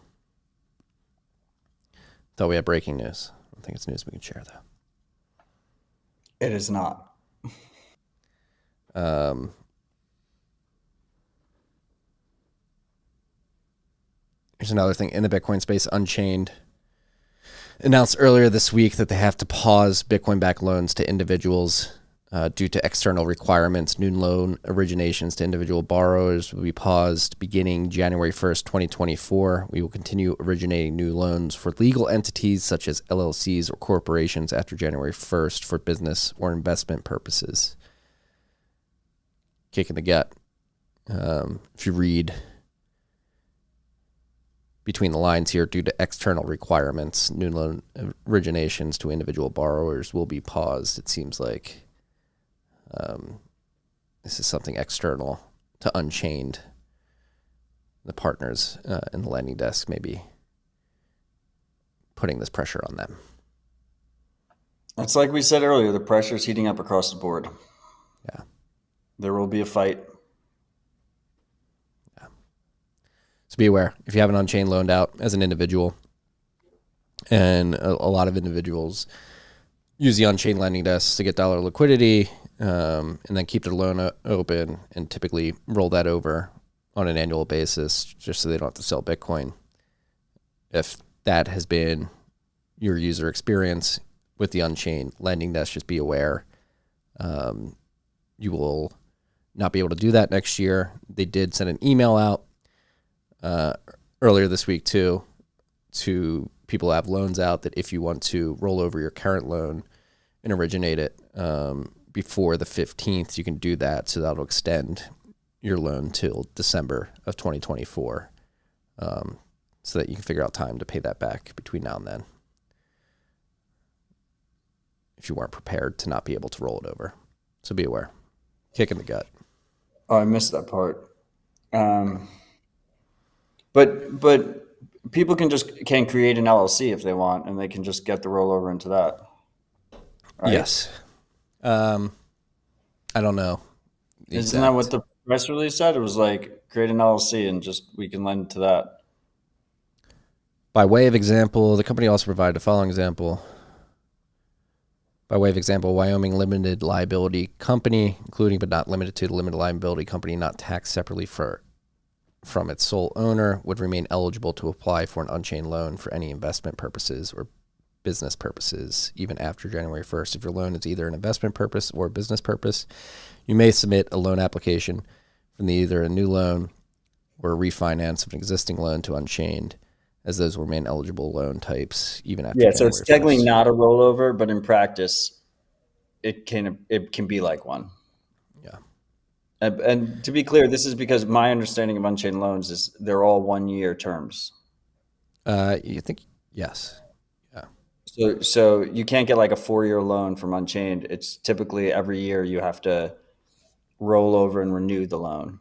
S1: Thought we had breaking news. I don't think it's news we can share, though.
S2: It is not.
S1: Here's another thing. In the Bitcoin space, Unchained announced earlier this week that they have to pause Bitcoin-backed loans to individuals due to external requirements. New loan originations to individual borrowers will be paused beginning January 1st, 2024. We will continue originating new loans for legal entities such as LLCs or corporations after January 1st for business or investment purposes. Kick in the gut. If you read between the lines here, due to external requirements, new loan originations to individual borrowers will be paused. It seems like this is something external to Unchained. The partners in the lending desk may be putting this pressure on them.
S2: It's like we said earlier, the pressure is heating up across the board.
S1: Yeah.
S2: There will be a fight.
S1: Yeah. So be aware. If you have an Unchained loaned out as an individual, and a lot of individuals use the Unchained lending desk to get dollar liquidity, and then keep their loan open and typically roll that over on an annual basis just so they don't have to sell Bitcoin. If that has been your user experience with the Unchained lending desk, just be aware. You will not be able to do that next year. They did send an email out earlier this week too to people who have loans out that if you want to roll over your current loan and originate it before the 15th, you can do that. So that'll extend your loan till December of 2024, so that you can figure out time to pay that back between now and then if you weren't prepared to not be able to roll it over. So be aware. Kick in the gut.
S2: Oh, I missed that part. But people can create an LLC if they want, and they can just get the rollover into that. Right?
S1: Yes. I don't know.
S2: Isn't that what the press release said? It was like create an LLC and just we can lend to that.
S1: By way of example, the company also provided the following example. By way of example, Wyoming Limited Liability Company, including but not limited to the limited liability company not taxed separately from its sole owner, would remain eligible to apply for an Unchained loan for any investment purposes or business purposes, even after January 1st. If your loan is either an investment purpose or business purpose, you may submit a loan application from either a new loan or a refinance of an existing loan to Unchained, as those remain eligible loan types even after
S2: Yeah, so it's
S1: January
S2: technically
S1: 1st.
S2: not a rollover, but in practice, it can be like one.
S1: Yeah.
S2: And to be clear, this is because my understanding of Unchained loans is they're all 1 year terms.
S1: You think? Yes.
S2: So you can't get like a 4-year loan from Unchained. It's typically every year you have to roll over and renew the loan.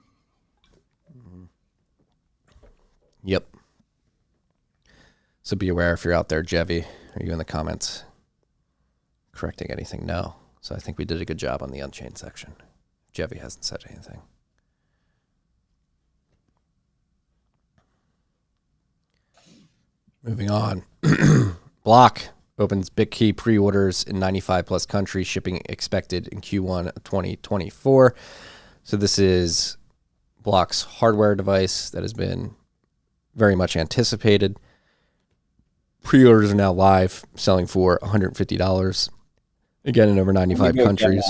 S1: Yep. So be aware if you're out there, Jevy. Are you in the comments correcting anything? No. So I think we did a good job on the Unchained section. Jevy hasn't said anything. Moving on. Block opens Bitkey pre-orders in 95 plus countries, shipping expected in Q1 of 2024. So this is Block's hardware device that has been very much anticipated. Pre-orders are now live, selling for $150. Again, in over 95 countries.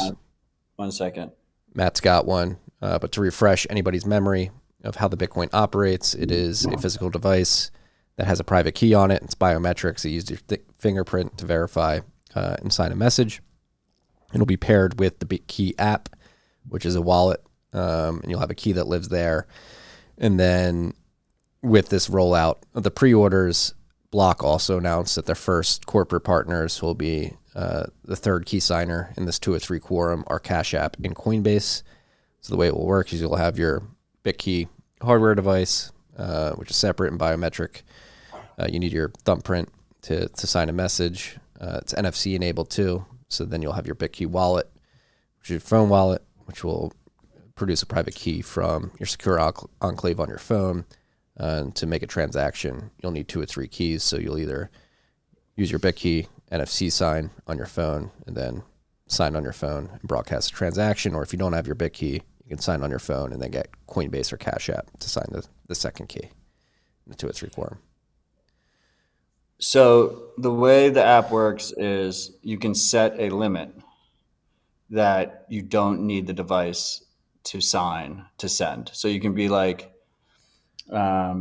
S2: 1 second.
S1: Matt's got one. But to refresh anybody's memory of how the Bitcoin operates, it is a physical device that has a private key on it. It's biometrics. You use your fingerprint to verify and sign a message. It'll be paired with the Bitkey app, which is a wallet, and you'll have a key that lives there. And then with this rollout of the pre-orders, Block also announced that their first corporate partners will be the third key signer in this 2 or 3 quorum are Cash App and Coinbase. So the way it will work is you'll have your Bitkey hardware device, which is separate and biometric. You need your thumbprint to sign a message. It's NFC enabled too. So then you'll have your Bitkey wallet, which is your phone wallet, which will produce a private key from your secure enclave on your phone. To make a transaction, you'll need 2 or 3 keys. So you'll either use your Bitkey NFC sign on your phone and then sign on your phone and broadcast a transaction. Or if you don't have your Bitkey, you can sign on your phone and then get Coinbase or Cash App to sign the second key in the 2 or 3 quorum.
S2: So the way the app works is you can set a limit that you don't need the device to sign to send. So you can be like, I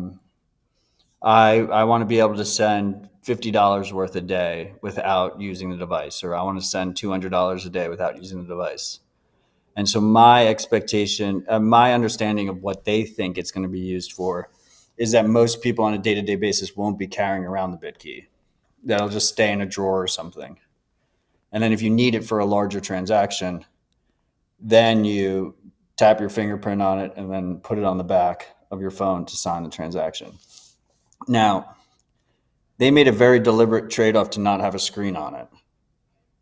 S2: want to be able to send $50 worth a day without using the device, or I want to send $200 a day without using the device. And so my expectation, my understanding of what they think it's going to be used for is that most people on a day-to-day basis won't be carrying around the Bitkey. That'll just stay in a drawer or something. And then if you need it for a larger transaction, then you tap your fingerprint on it and then put it on the back of your phone to sign the transaction. Now, they made a very deliberate trade-off to not have a screen on it,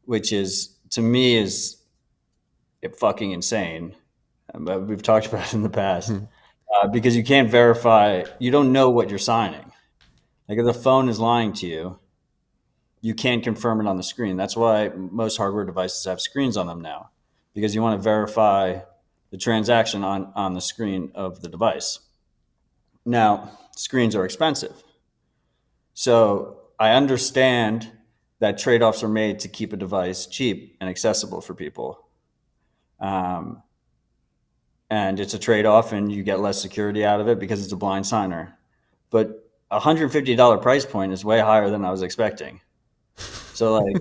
S2: which is, to me, is fucking insane. We've talked about it in the past. Because you can't verify, you don't know what you're signing. Like if the phone is lying to you, you can't confirm it on the screen. That's why most hardware devices have screens on them now, because you want to verify the transaction on the screen of the device. Now, screens are expensive. So I understand that trade-offs are made to keep a device cheap and accessible for people. And it's a trade-off and you get less security out of it because it's a blind signer. But $150 price point is way higher than I was expecting. So like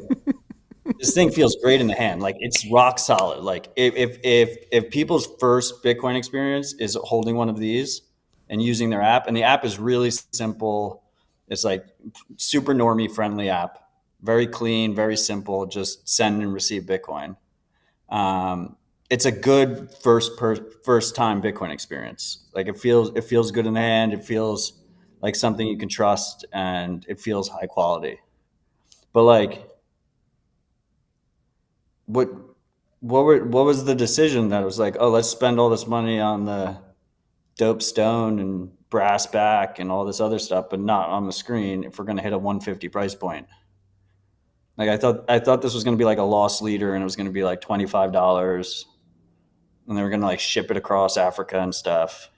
S2: this thing feels great in the hand. Like it's rock solid. Like if people's first Bitcoin experience is holding one of these and using their app, and the app is really simple. It's like super normie friendly app, very clean, very simple, just send and receive Bitcoin. It's a good first time Bitcoin experience. Like it feels good in the hand. It feels like something you can trust, and it feels high quality. But like, what was the decision that was like, oh, let's spend all this money on the dope stone and brass back and all this other stuff, but not on the screen if we're going to hit a 150 price point? Like I thought this was going to be like a loss leader, and it was going to be like $25. And they were going to like ship it across Africa and stuff.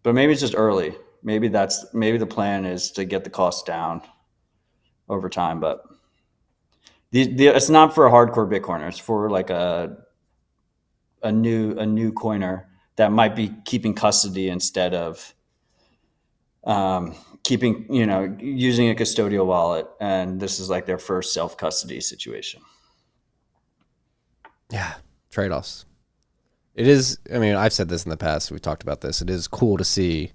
S2: But maybe it's just early. Maybe the plan is to get the cost down over time. But it's not for a hardcore Bitcoiner. It's for like a new coiner that might be keeping custody instead of using a custodial wallet. And this is like their first self-custody situation.
S1: Yeah, trade-offs. It is, I mean, I've said this in the past. We've talked about this. It is cool to see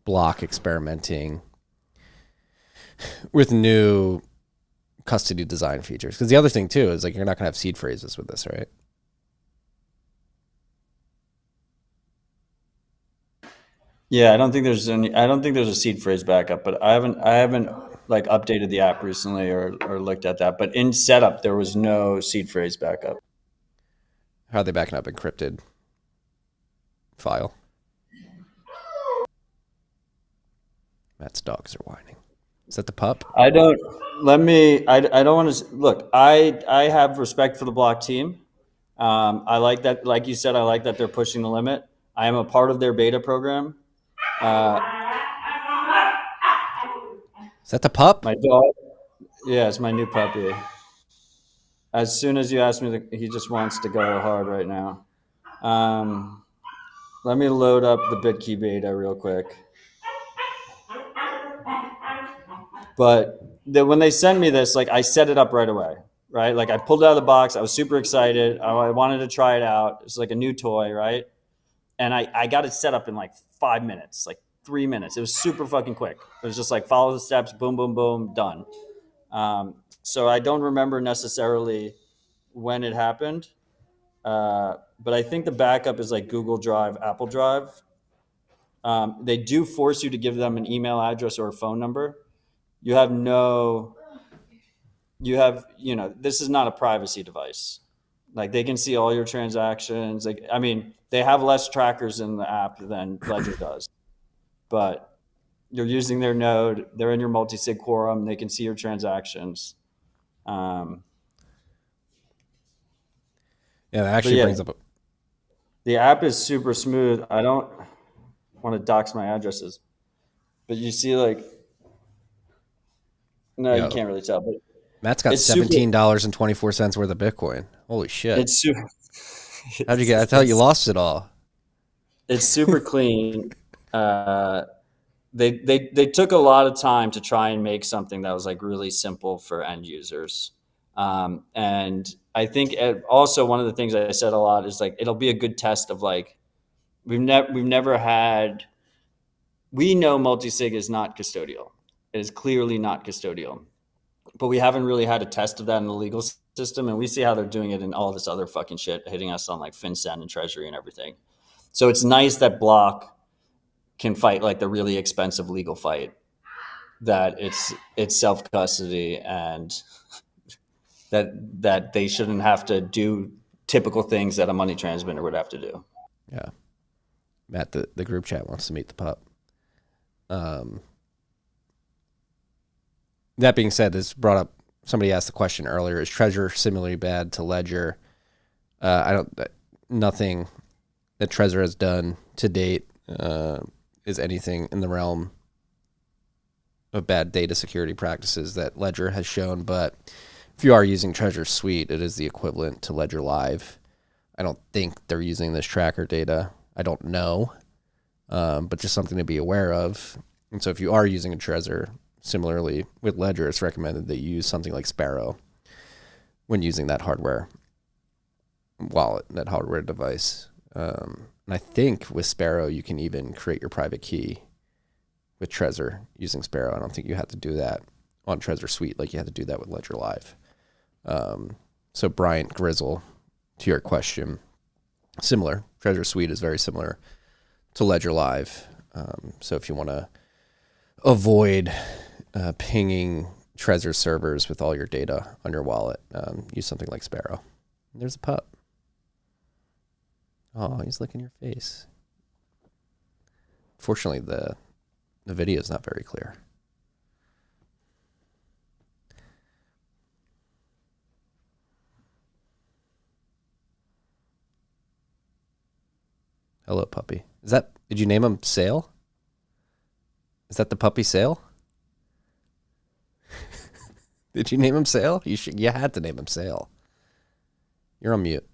S1: Block experimenting with new custody design features. Because the other thing too is like you're not gonna have seed phrases with this, right?
S2: Yeah, I don't think there's a seed phrase backup, but I haven't like updated the app recently or looked at that. But in setup, there was no seed phrase backup.
S1: How are they backing up encrypted file? Matt's dogs are whining. Is that the pup?
S2: I don't want to look. I have respect for the block team. I like that, like you said, I like that they're pushing the limit. I am a part of their beta program.
S1: Is that the pup?
S2: My dog, yeah, it's my new puppy. As soon as you ask me, he just wants to go hard right now. Let me load up the Bitkey beta real quick. But when they sent me this, like I set it up right away, right? Like I pulled it out of the box. I was super excited. I wanted to try it out. It's like a new toy, right? And I got it set up in like 5 minutes, like 3 minutes. It was super fucking quick. It was just like follow the steps, boom, boom, boom, done. So I don't remember necessarily when it happened. But I think the backup is like Google Drive, Apple Drive. They do force you to give them an email address or a phone number. You know, this is not a privacy device. Like they can see all your transactions. Like, I mean, they have less trackers in the app than Ledger does, but you're using their node. They're in your multi-sig quorum. They can see your transactions.
S1: Yeah, that actually brings up.
S2: The app is super smooth. I don't want to dox my addresses, but you see, like, no, you can't really tell. But
S1: Matt's got $17.24 worth of Bitcoin. Holy shit!
S2: It's super.
S1: How'd you get? I thought you lost it all.
S2: It's super clean. They took a lot of time to try and make something that was like really simple for end users. And I think also one of the things I said a lot is like it'll be a good test of like we know multi-sig is not custodial. It is clearly not custodial, but we haven't really had a test of that in the legal system, and we see how they're doing it in all this other fucking shit hitting us on like FinCEN and Treasury and everything. So it's nice that Block can fight like the really expensive legal fight, that it's self-custody and that they shouldn't have to do typical things that a money transmitter would have to do.
S1: Yeah. Matt, the group chat wants to meet the pup. That being said, this brought up, somebody asked the question earlier, is Trezor similarly bad to Ledger? Nothing that Trezor has done to date is anything in the realm of bad data security practices that Ledger has shown. But if you are using Trezor Suite, it is the equivalent to Ledger Live. I don't think they're using this tracker data. I don't know, but just something to be aware of. And so if you are using a Trezor, similarly with Ledger, it's recommended that you use something like Sparrow when using that hardware wallet, that hardware device. And I think with Sparrow, you can even create your private key with Trezor using Sparrow. I don't think you have to do that on Trezor Suite like you had to do that with Ledger Live. So Bryant Grizzle, to your question, similar. Trezor Suite is very similar to Ledger Live. So if you want to avoid pinging Trezor servers with all your data on your wallet, use something like Sparrow. There's a pup. Oh, he's licking your face. Fortunately, the video is not very clear. Hello, puppy. Did you name him Sail? Is that the puppy Sail? Did you name him Sail? You had to name him Sail. You're on mute.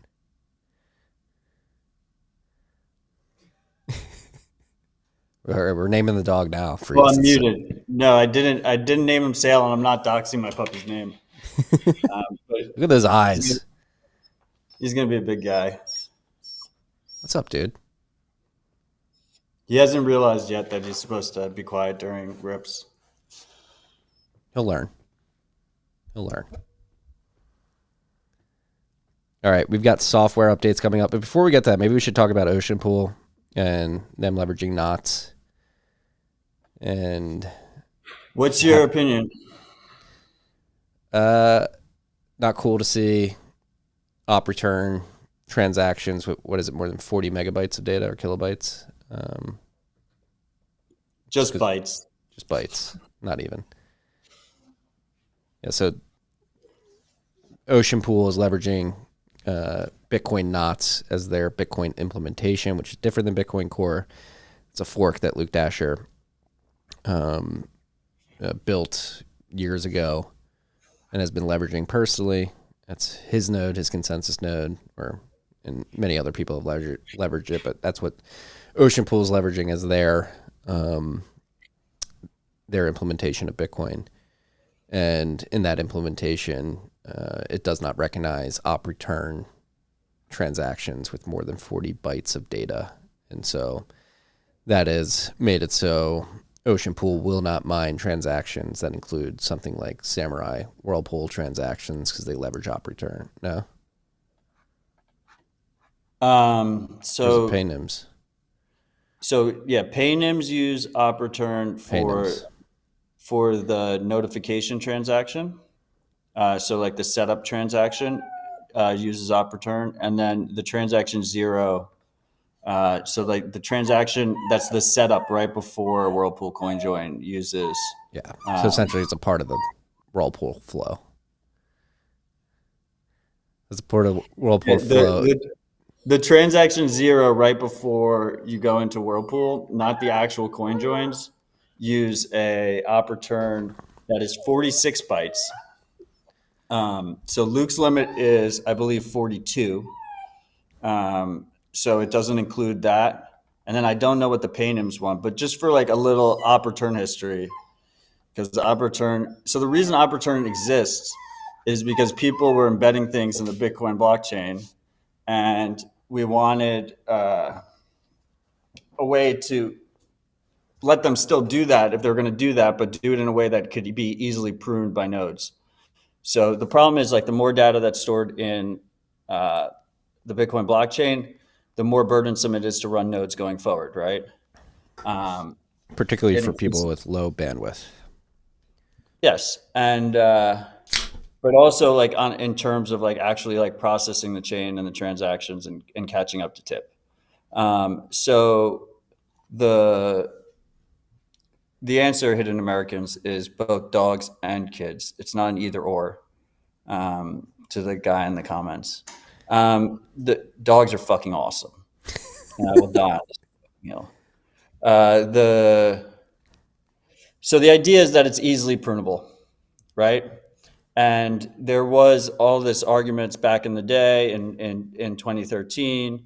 S1: We're naming the dog now.
S2: Well, I'm muted. No, I didn't name him Sale, and I'm not doxing my puppy's name.
S1: Look at those eyes.
S2: He's gonna be a big guy.
S1: What's up, dude?
S2: He hasn't realized yet that he's supposed to be quiet during rips.
S1: He'll learn. He'll learn. All right, we've got software updates coming up. But before we get to that, maybe we should talk about Ocean Pool and them leveraging knots. And
S2: what's your opinion?
S1: not cool to see op return transactions with, what is it, more than 40 megabytes of data or kilobytes?
S2: Just bytes.
S1: Just bytes, not even. Yeah, so Ocean Pool is leveraging Bitcoin knots as their Bitcoin implementation, which is different than Bitcoin Core. It's a fork that Luke Dasher built years ago and has been leveraging personally. That's his node, his consensus node, and many other people have leveraged it, but that's what Ocean Pool is leveraging as their implementation of Bitcoin. And in that implementation, it does not recognize op return transactions with more than 40 bytes of data. And so that has made it so Ocean Pool will not mine transactions that include something like Samurai Whirlpool transactions because they leverage op return. No?
S2: So
S1: Paynims.
S2: So yeah, Paynims use op return for the notification transaction. So like the setup transaction uses op return, and then the transaction zero. So like the transaction that's the setup right before Whirlpool coin join uses.
S1: Yeah. So essentially, it's a part of the Whirlpool flow. It's a part of Whirlpool flow.
S2: The transaction zero right before you go into Whirlpool, not the actual coin joins, use a op return that is 46 bytes. So Luke's limit is, I believe, 42. So it doesn't include that. And then I don't know what the Paynims want, but just for like a little op return history, because the op return, so the reason op return exists is because people were embedding things in the Bitcoin blockchain, and we wanted a way to let them still do that if they're going to do that, but do it in a way that could be easily pruned by nodes. So the problem is like the more data that's stored in the Bitcoin blockchain, the more burdensome it is to run nodes going forward, right?
S1: Particularly for people with low bandwidth.
S2: Yes, and but also like in terms of like actually like processing the chain and the transactions and catching up to tip. So the answer, Hidden Americans, is both dogs and kids. It's not an either or. To the guy in the comments, the dogs are fucking awesome, and I will die on this meal. So the idea is that it's easily prunable, right? And there was all this arguments back in the day in 2013.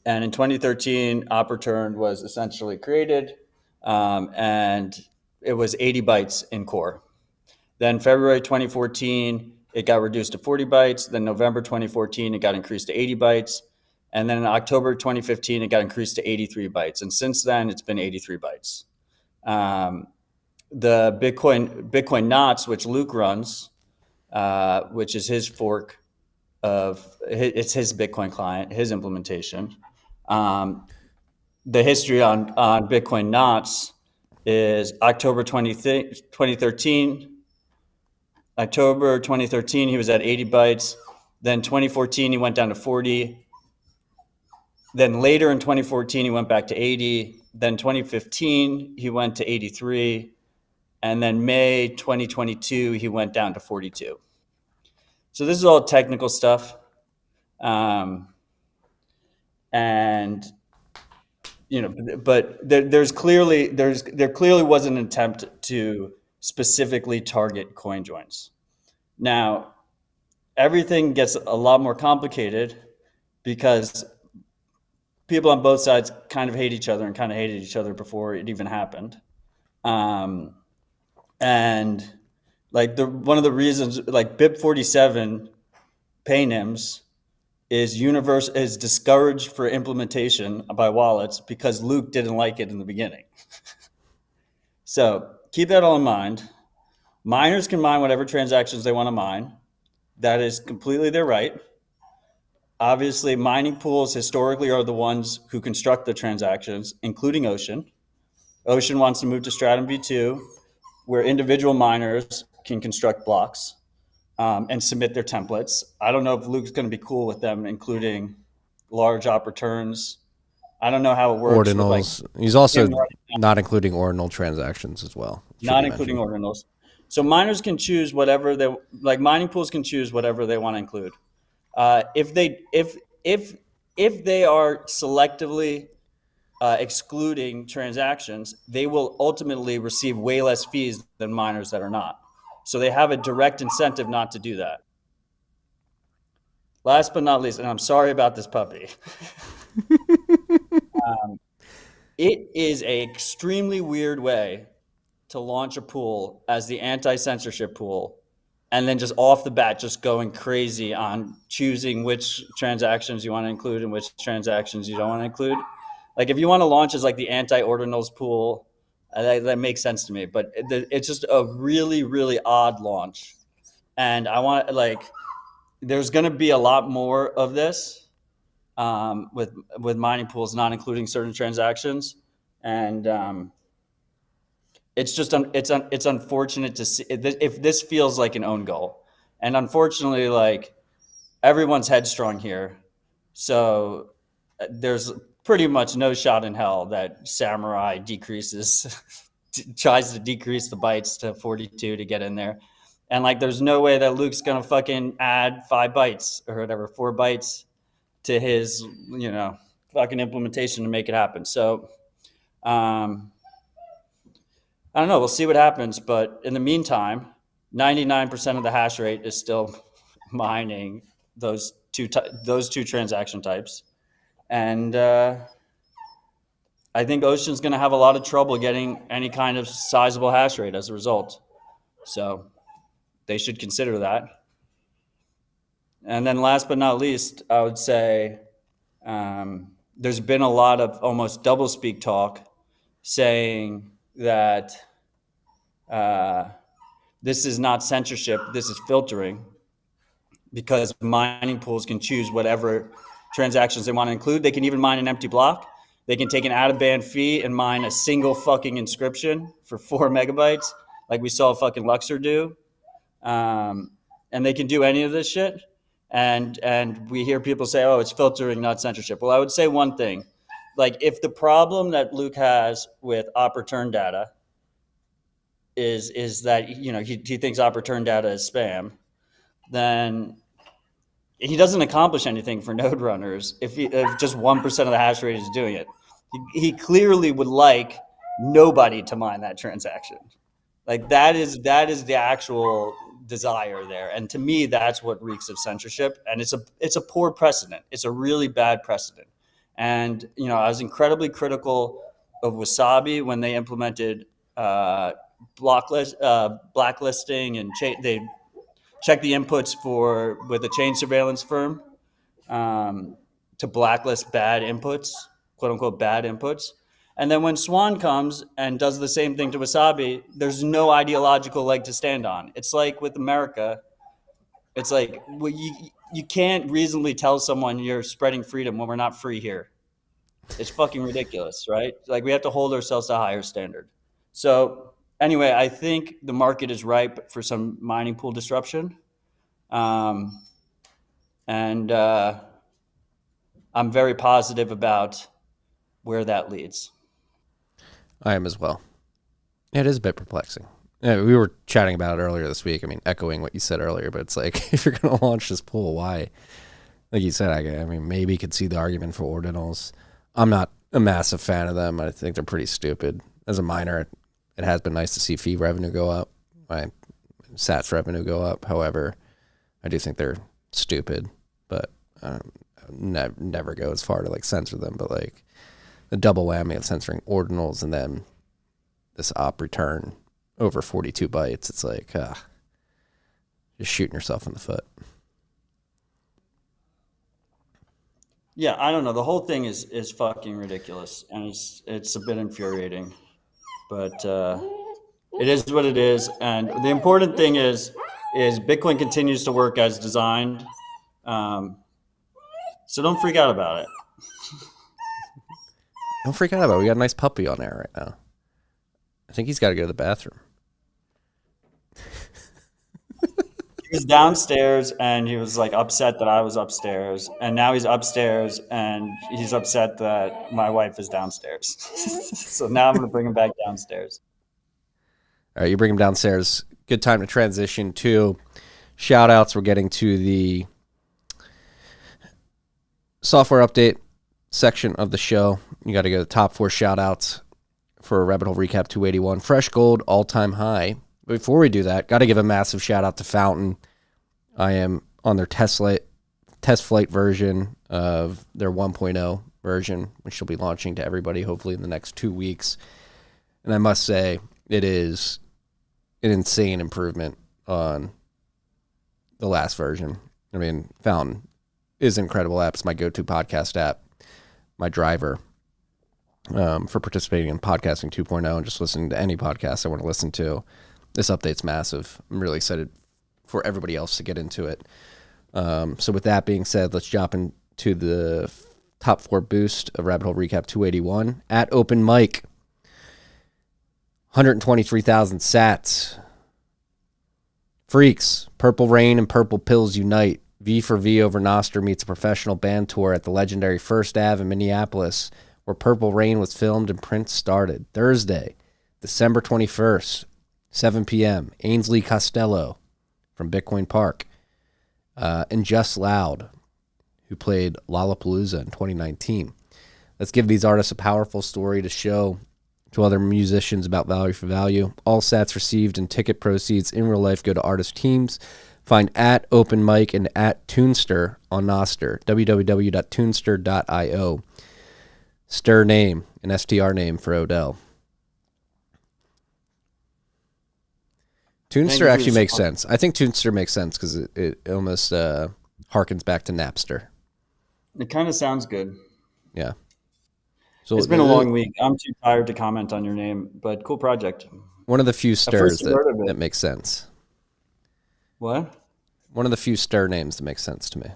S2: And in 2013, op return was essentially created, and it was 80 bytes in core. Then February 2014, it got reduced to 40 bytes. Then November 2014, it got increased to 80 bytes. And then in October 2015, it got increased to 83 bytes. And since then, it's been 83 bytes. The Bitcoin Knots, which Luke runs, which is his fork it's his Bitcoin client, his implementation. The history on Bitcoin Knots is October 2013. October 2013, he was at 80 bytes. Then 2014, he went down to 40. Then later in 2014, he went back to 80. Then 2015, he went to 83. And then May 2022, he went down to 42. So this is all technical stuff. And, you know, but there clearly was an attempt to specifically target coin joins. Now, everything gets a lot more complicated because people on both sides kind of hate each other and kind of hated each other before it even happened. And like one of the reasons, like BIP47 Paynims is discouraged for implementation by wallets because Luke didn't like it in the beginning. So keep that all in mind. Miners can mine whatever transactions they want to mine. That is completely their right. Obviously, mining pools historically are the ones who construct the transactions, including Ocean. Ocean wants to move to Stratum V2, where individual miners can construct blocks and submit their templates. I don't know if Luke's going to be cool with them including large op returns. I don't know how it works with like
S1: Ordinals. He's also
S2: him running
S1: not including ordinal transactions as well. Should
S2: not
S1: be
S2: including
S1: mentioned.
S2: ordinals. So miners can choose whatever they like. Mining pools can choose whatever they want to include. If they are selectively excluding transactions, they will ultimately receive way less fees than miners that are not. So they have a direct incentive not to do that. Last but not least, and I'm sorry about this puppy. It is an extremely weird way to launch a pool as the anti-censorship pool and then just off the bat just going crazy on choosing which transactions you want to include and which transactions you don't want to include. Like if you want to launch as like the anti-ordinals pool, that makes sense to me, but it's just a really, really odd launch. And I want like, there's going to be a lot more of this with mining pools not including certain transactions, and it's just it's unfortunate to see if this feels like an own goal, and unfortunately, like everyone's headstrong here, so there's pretty much no shot in hell that Samurai decreases tries to decrease the bytes to 42 to get in there, and like there's no way that Luke's gonna fucking add 5 bytes or whatever 4 bytes to his, fucking implementation to make it happen. So, I don't know. We'll see what happens. But in the meantime, 99% of the hash rate is still mining those two transaction types, and I think Ocean's going to have a lot of trouble getting any kind of sizable hash rate as a result. So they should consider that. And then last but not least, I would say there's been a lot of almost doublespeak talk saying that this is not censorship, this is filtering, because mining pools can choose whatever transactions they want to include. They can even mine an empty block. They can take an out-of-band fee and mine a single fucking inscription for 4 megabytes, like we saw fucking Luxor do. And they can do any of this shit. And we hear people say, oh, it's filtering, not censorship. Well, I would say one thing. Like, if the problem that Luke has with op return data is that, he thinks op return data is spam, then he doesn't accomplish anything for node runners if just 1% of the hash rate is doing it. He clearly would like nobody to mine that transaction. Like that is the actual desire there, and to me, that's what reeks of censorship. And it's a poor precedent. It's a really bad precedent. And I was incredibly critical of Wasabi when they implemented blacklisting and they checked the inputs with a chain surveillance firm to blacklist bad inputs, quote unquote bad inputs. And then when Swan comes and does the same thing to Wasabi, there's no ideological leg to stand on. It's like with America, it's like you can't reasonably tell someone you're spreading freedom when we're not free here. It's fucking ridiculous, right? Like we have to hold ourselves to a higher standard. So anyway, I think the market is ripe for some mining pool disruption. And I'm very positive about where that leads.
S1: I am as well. It is a bit perplexing. Yeah, we were chatting about it earlier this week. I mean, echoing what you said earlier, but it's like, if you're going to launch this pool, why? Like you said, I mean, maybe you could see the argument for ordinals. I'm not a massive fan of them. I think they're pretty stupid. As a miner, it has been nice to see fee revenue go up, my sats revenue go up. However, I do think they're stupid, but never go as far to like censor them. But like the double whammy of censoring ordinals and then this op return over 42 bytes, it's like just shooting yourself in the foot.
S2: Yeah, I don't know. The whole thing is fucking ridiculous, and it's a bit infuriating. But It is what it is. And the important thing is Bitcoin continues to work as designed. So don't freak out about it.
S1: Don't freak out about it. We got a nice puppy on there right now. I think he's got to go to the bathroom.
S2: He was downstairs and he was like upset that I was upstairs. And now he's upstairs and he's upset that my wife is downstairs. So now I'm going to bring him back downstairs.
S1: All right, you bring him downstairs. Good time to transition to shout outs. We're getting to the software update section of the show. You got to go to the top 4 shout outs for Rabbit Hole Recap 281. Fresh gold, all-time high. Before we do that, got to give a massive shout out to Fountain. I am on their test flight version of their 1.0 version, which will be launching to everybody hopefully in the next 2 weeks. And I must say, it is an insane improvement on the last version. I mean, Fountain is an incredible app. It's my go-to podcast app, my driver for participating in podcasting 2.0 and just listening to any podcast I want to listen to. This update's massive. I'm really excited for everybody else to get into it. So with that being said, let's jump into the top 4 boost of Rabbit Hole Recap 281. At Open Mic, 123,000 sats. Freaks, Purple Rain and Purple Pills unite. V for V over Noster meets a professional band tour at the legendary First Ave in Minneapolis, where Purple Rain was filmed and Prince started. Thursday, December 21st, 7 p.m., Ainsley Costello from Bitcoin Park, and Just Loud, who played Lollapalooza in 2019. Let's give these artists a powerful story to show to other musicians about value for value. All sats received and ticket proceeds in real life go to artist teams. Find at Open Mic and at Toonster on Noster, www.toonster.io. Stir name, an STR name for Odell. Toonster actually makes sense. I think Toonster makes sense because it almost harkens back to Napster.
S2: It kind of sounds good.
S1: Yeah. So
S2: it's been a long week. I'm too tired to comment on your name, but cool project.
S1: One of the few stirs that makes sense.
S2: What?
S1: One of the few stir names that makes sense to me.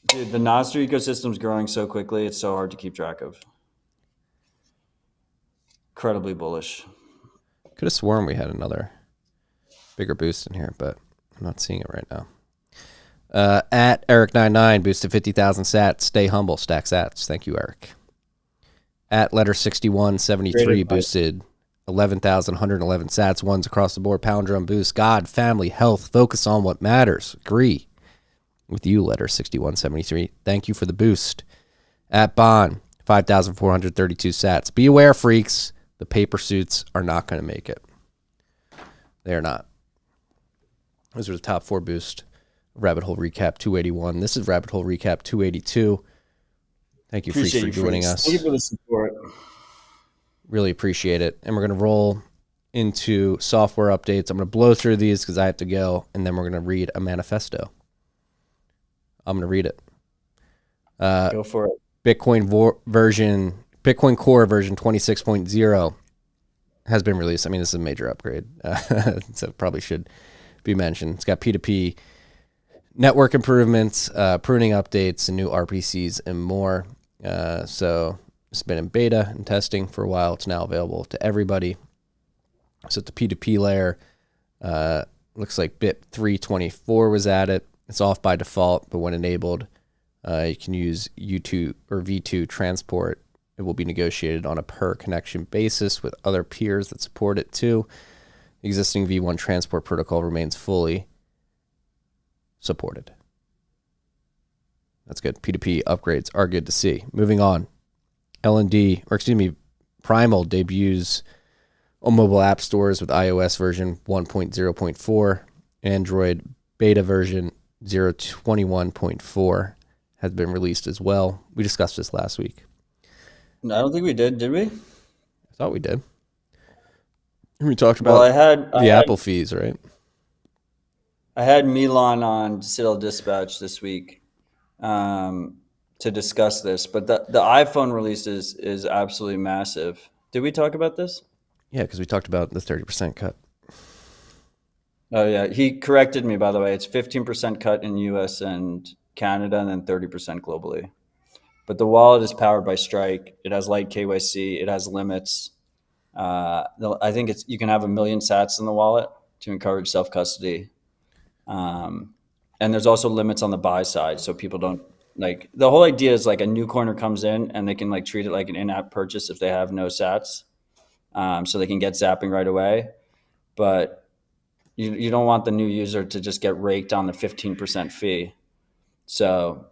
S2: Dude, the Nostr ecosystem is growing so quickly, it's so hard to keep track of. Incredibly bullish.
S1: Could have sworn we had another bigger boost in here, but I'm not seeing it right now. At Eric99 boosted 50,000 sats. Stay humble, stack sats. Thank you, Eric. At Letter6173 boosted 11,111 sats. Ones across the board. Pound drum boost. God, family, health. Focus on what matters. Agree with you, Letter6173. Thank you for the boost. At Bond, 5,432 sats. Be aware, freaks. The paper suits are not going to make it. They are not. Those are the top 4 boost. Rabbit Hole Recap 281. This is Rabbit Hole Recap 282. Thank you, Freaks, for joining us.
S2: Thank you for the support.
S1: Really appreciate it. And we're going to roll into software updates. I'm going to blow through these because I have to go, and then we're going to read a manifesto. I'm going to read it.
S2: Go for it.
S1: Bitcoin Core version 26.0 has been released. I mean, this is a major upgrade, so it probably should be mentioned. It's got P2P network improvements, pruning updates, and new RPCs and more. So it's been in beta and testing for a while. It's now available to everybody. So at the P2P layer, looks like bit 324 was added. It's off by default, but when enabled, you can use U2 or V2 transport. It will be negotiated on a per connection basis with other peers that support it too. The existing V1 transport protocol remains fully supported. That's good. P2P upgrades are good to see. Moving on. Primal debuts on mobile app stores with iOS version 1.0.4. Android beta version 0.21.4 has been released as well. We discussed this last week.
S2: No, I don't think we did we?
S1: I thought we did. We talked about the Apple fees, right?
S2: I had Milan on Citadel Dispatch this week to discuss this, but the iPhone release is absolutely massive. Did we talk about this?
S1: Yeah, because we talked about the 30% cut.
S2: Oh yeah, he corrected me, by the way. It's 15% cut in US and Canada, and then 30% globally. But the wallet is powered by Strike. It has light KYC. It has limits. I think you can have 1 million sats in the wallet to encourage self custody. And there's also limits on the buy side, so people don't like. The whole idea is like a new coiner comes in and they can like treat it like an in-app purchase if they have no sats, so they can get zapping right away. But you don't want the new user to just get raked on the 15% fee. So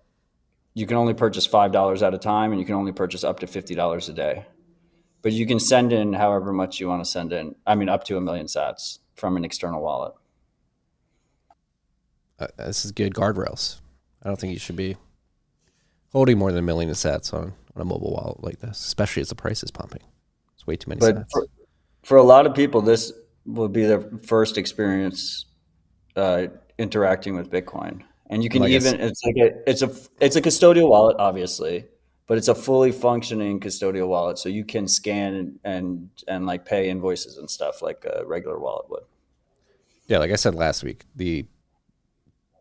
S2: you can only purchase $5 at a time, and you can only purchase up to $50 a day. But you can send in however much you want to send in. I mean, up to 1 million sats from an external wallet.
S1: This is good guardrails. I don't think you should be holding more than 1 million sats on a mobile wallet like this, especially as the price is pumping. It's way too many
S2: But
S1: sats.
S2: For a lot of people, this will be their first experience interacting with Bitcoin. And you can it's a custodial wallet, obviously, but it's a fully functioning custodial wallet. So you can scan and like pay invoices and stuff like a regular wallet would.
S1: Yeah, like I said last week, the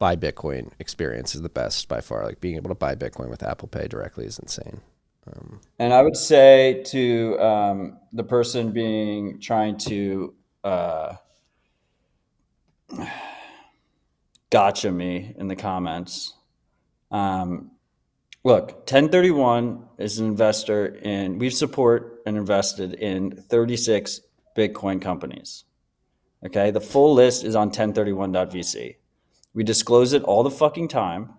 S1: buy Bitcoin experience is the best by far. Like being able to buy Bitcoin with Apple Pay directly is insane.
S2: And I would say to the person trying to gotcha me in the comments. Look, 1031 is an investor in, we support and invested in 36 Bitcoin companies. Okay, the full list is on 1031.vc. We disclose it all the fucking time.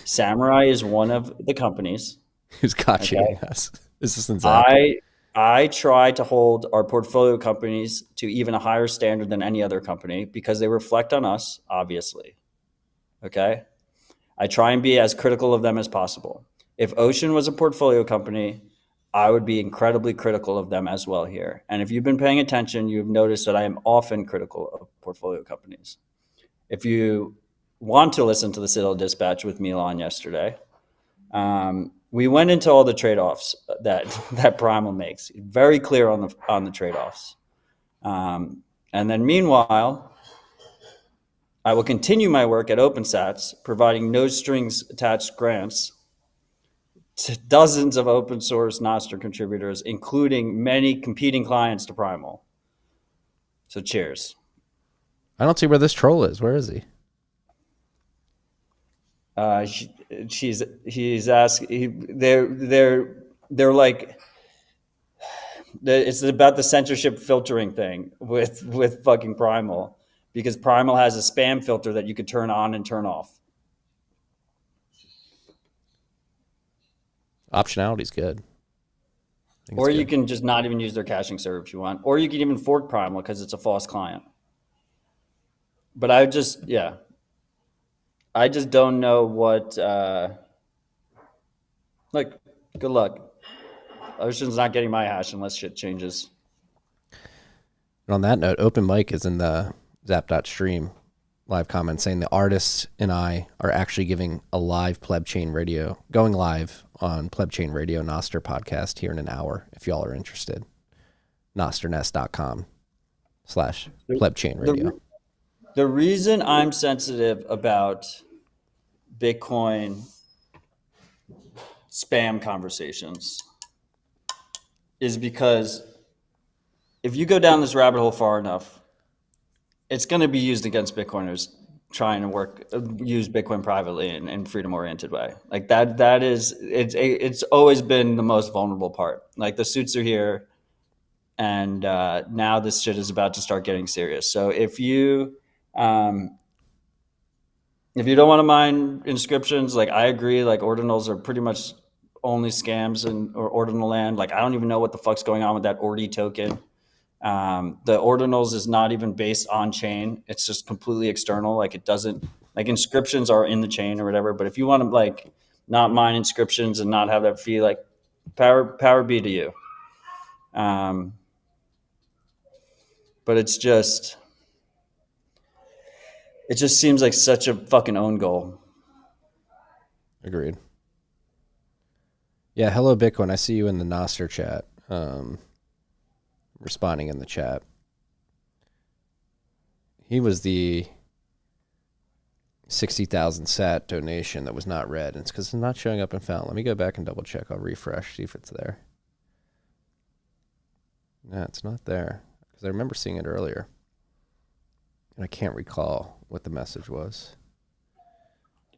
S2: Samurai is one of the companies.
S1: Who's gotchaing us? This is insane.
S2: I try to hold our portfolio companies to even a higher standard than any other company because they reflect on us, obviously. Okay? I try and be as critical of them as possible. If Ocean was a portfolio company, I would be incredibly critical of them as well here. And if you've been paying attention, you've noticed that I am often critical of portfolio companies. If you want to listen to the Citadel Dispatch with Milan yesterday, we went into all the trade-offs that Primal makes. Very clear on the trade-offs. And then meanwhile, I will continue my work at OpenSats, providing no strings attached grants to dozens of open source Nostr contributors, including many competing clients to Primal. So cheers.
S1: I don't see where this troll is. Where is he?
S2: He's asking. They're like, it's about the censorship filtering thing with fucking Primal, because Primal has a spam filter that you could turn on and turn off.
S1: Optionality is good.
S2: Or you can just not even use their caching server if you want. Or you can even fork Primal because it's a false client. But I just don't know what, look, good luck. Ocean's not getting my hash unless shit changes.
S1: And on that note, Open Mic is in the Zap.stream live comment saying the artists and I are actually giving a live Pleb Chain Radio, going live on Pleb Chain Radio Nostr podcast here in an hour. If y'all are interested, nosternest.com/Pleb Chain Radio.
S2: The reason I'm sensitive about Bitcoin spam conversations is because if you go down this rabbit hole far enough, it's going to be used against Bitcoiners trying to use Bitcoin privately in freedom-oriented way. Like that is, it's always been the most vulnerable part. Like the suits are here, and now this shit is about to start getting serious. So if you don't want to mine inscriptions, like I agree, like ordinals are pretty much only scams or ordinal land. Like I don't even know what the fuck's going on with that Ordi token. The ordinals is not even based on chain. It's just completely external. Like it doesn't, like inscriptions are in the chain or whatever. But if you want to like not mine inscriptions and not have that fee, like power be to you. But it just seems like such a fucking own goal.
S1: Agreed. Yeah, hello Bitcoin. I see you in the Nostr chat. responding in the chat. He was the 60,000 sat donation that was not read. It's because it's not showing up in Fountain. Let me go back and double check. I'll refresh, see if it's there. No, it's not there. Because I remember seeing it earlier. And I can't recall what the message was.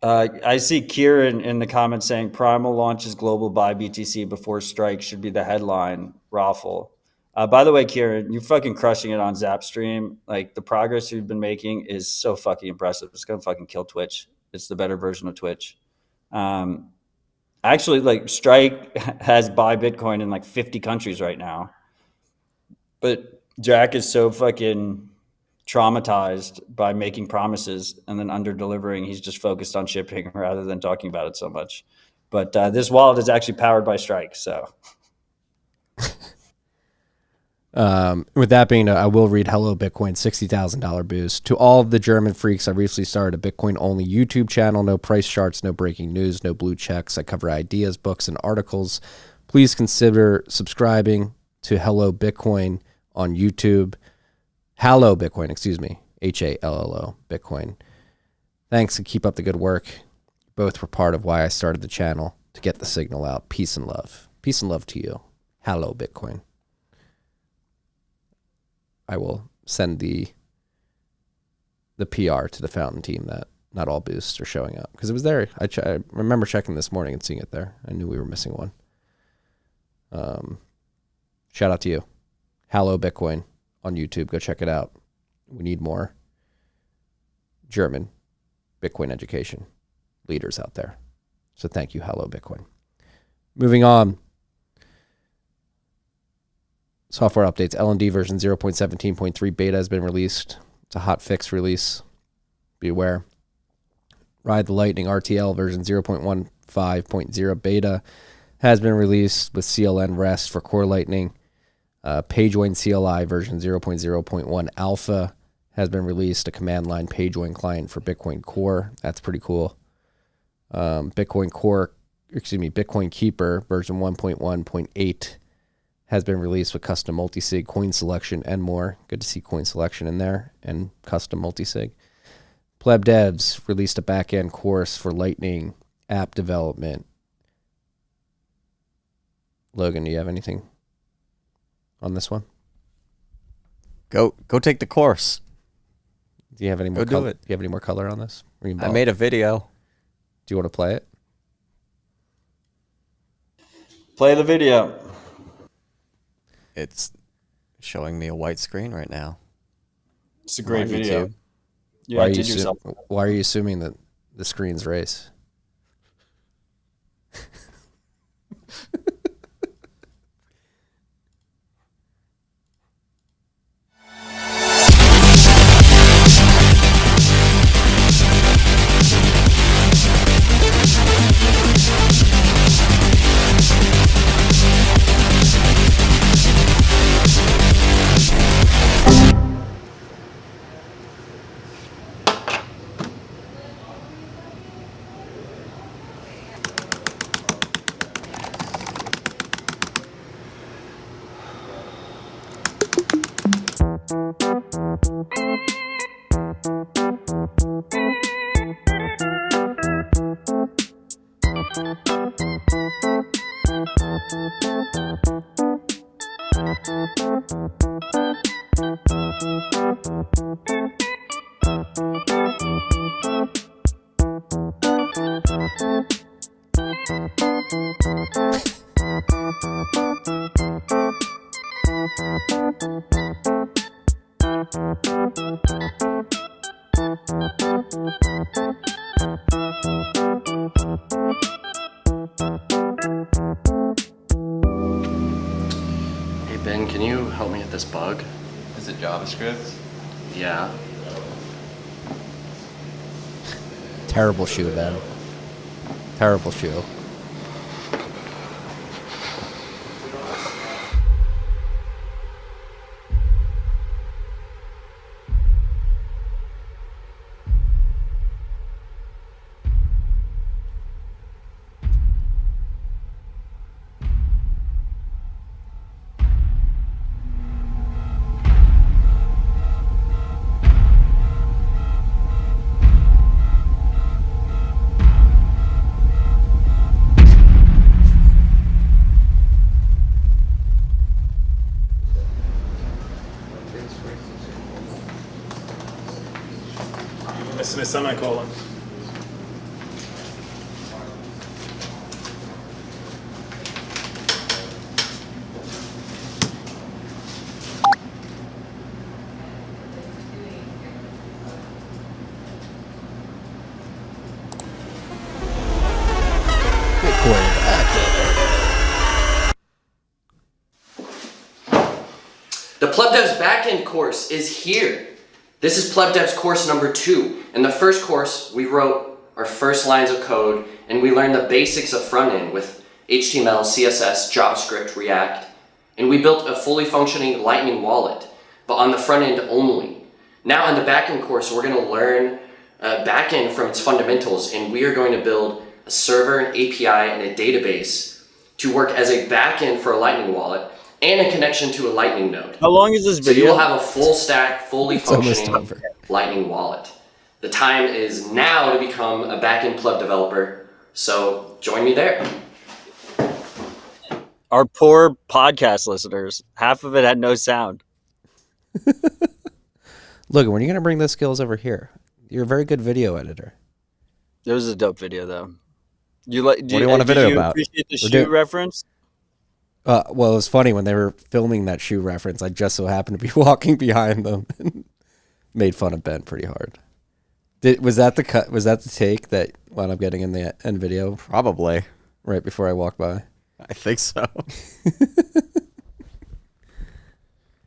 S2: I see Kieran in the comments saying Primal launches global buy BTC before strike should be the headline. Raffle. By the way, Kieran, you're fucking crushing it on Zapstream. Like, the progress you've been making is so fucking impressive. It's gonna fucking kill Twitch. It's the better version of Twitch. Actually, like, Strike has buy Bitcoin in like 50 countries right now. But Jack is so fucking traumatized by making promises and then under delivering. He's just focused on shipping rather than talking about it so much. But this wallet is actually powered by Strike, so.
S1: With that being, I will read Hello Bitcoin, $60,000 boost. To all of the German freaks, I recently started a Bitcoin-only YouTube channel. No price charts, no breaking news, no blue checks. I cover ideas, books, and articles. Please consider subscribing to Hello Bitcoin on YouTube. Hallo Bitcoin, excuse me. Hallo Bitcoin. Thanks, and keep up the good work. Both were part of why I started the channel, to get the signal out. Peace and love. Peace and love to you. Hallo Bitcoin. I will send the PR to the Fountain team that not all boosts are showing up. Because it was there. I remember checking this morning and seeing it there. I knew we were missing one. Shout out to you. Hallo Bitcoin on YouTube. Go check it out. We need more German Bitcoin education leaders out there. So thank you, Hallo Bitcoin. Moving on. Software updates. LND version 0.17.3 beta has been released. It's a hot fix release. Be aware. Ride the Lightning RTL version 0.15.0 beta has been released with CLN REST for Core Lightning. PayJoin CLI version 0.0.1 alpha has been released. A command line PayJoin client for Bitcoin Core. That's pretty cool. Bitcoin Keeper version 1.1.8 has been released with custom multisig, coin selection, and more. Good to see coin selection in there and custom multisig. Pleb Devs released a backend course for Lightning app development. Logan, do you have anything on this one?
S3: Go take the course.
S1: Do you have any more
S3: Go do it.
S1: Do you have any more color on this?
S3: I made a video.
S1: Do you want to play it?
S2: Play the video.
S3: It's showing me a white screen right now.
S2: It's a great
S3: On
S2: video.
S3: YouTube.
S2: Yeah, did yourself.
S1: Why are you assuming that the screen's race?
S5: Hey Ben, can you help me with this bug?
S6: Is it JavaScript?
S5: Yeah.
S1: Terrible shoe, Ben. Terrible shoe.
S7: and a semicolon.
S5: The Pleb Devs backend course is here. This is Pleb Devs course number 2. In the first course, we wrote our first lines of code and we learned the basics of front end with HTML, CSS, JavaScript, React, and we built a fully functioning Lightning wallet, but on the front end only. Now in the backend course, we're going to learn backend from its fundamentals, and we are going to build a server, an API, and a database to work as a backend for a Lightning wallet and a connection to a Lightning node.
S2: How long is this
S5: So you
S2: video?
S5: will have a full stack, fully
S1: almost
S5: functioning
S1: over.
S5: Lightning wallet. The time is now to become a backend Pleb developer, so join me there.
S2: Our poor podcast listeners, half of it had no sound.
S1: Logan, when are you going to bring those skills over here? You're a very good video editor.
S2: It was a dope video, though. You like?
S1: What do you want a video about?
S2: Appreciate the
S1: We're
S2: shoe
S1: doing-
S2: reference?
S1: Well, it was funny when they were filming that shoe reference. I just so happened to be walking behind them and made fun of Ben pretty hard. Was that the cut? Was that the take that wound up getting in the end video
S3: Probably.
S1: right before I walked by?
S3: I think so.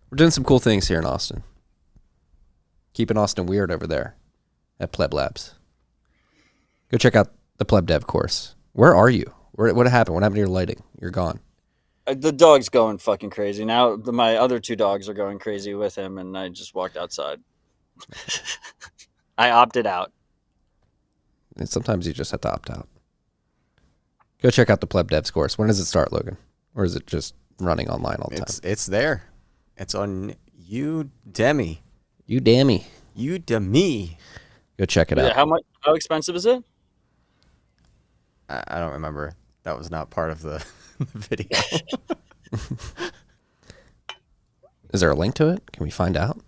S1: We're doing some cool things here in Austin. Keeping Austin weird over there at Pleb Labs. Go check out the Pleb Dev course. Where are you? What happened? What happened to your lighting? You're gone.
S2: The dog's going fucking crazy. Now my other 2 dogs are going crazy with him, and I just walked outside. I opted out.
S1: And sometimes you just have to opt out. Go check out the Pleb Devs course. When does it start, Logan? Or is it just running online all the time?
S3: It's there. It's on Udemy.
S1: Udemy.
S3: Udemy.
S1: Go check it
S2: Yeah,
S1: out.
S2: how expensive is it?
S3: I don't remember. That was not part of the video.
S1: Is there a link to it? Can we find out?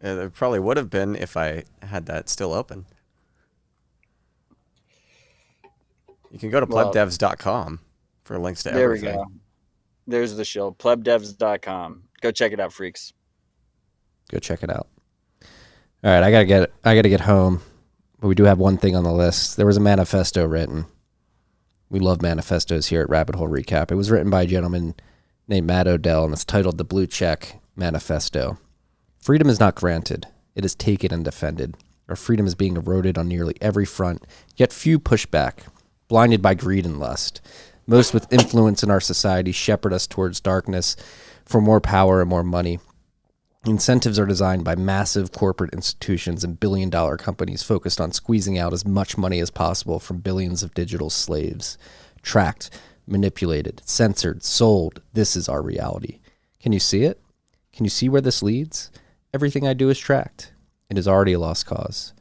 S3: There probably would have been if I had that still open. You can go to
S2: Well,
S3: plebdevs.com for links to
S2: There
S3: everything.
S2: we go. There's the show. plebdevs.com. Go check it out, freaks.
S1: Go check it out. All right, I gotta get home, but we do have one thing on the list. There was a manifesto written. We love manifestos here at Rabbit Hole Recap. It was written by a gentleman named Matt Odell, and it's titled the Bluecheck Manifesto. Freedom is not granted; it is taken and defended. Our freedom is being eroded on nearly every front, yet few push back, blinded by greed and lust. Most with influence in our society shepherd us towards darkness for more power and more money. Incentives are designed by massive corporate institutions and billion-dollar companies focused on squeezing out as much money as possible from billions of digital slaves. Tracked, manipulated, censored, sold. This is our reality. Can you see it? Can you see where this leads? Everything I do is tracked. It is already a lost cause.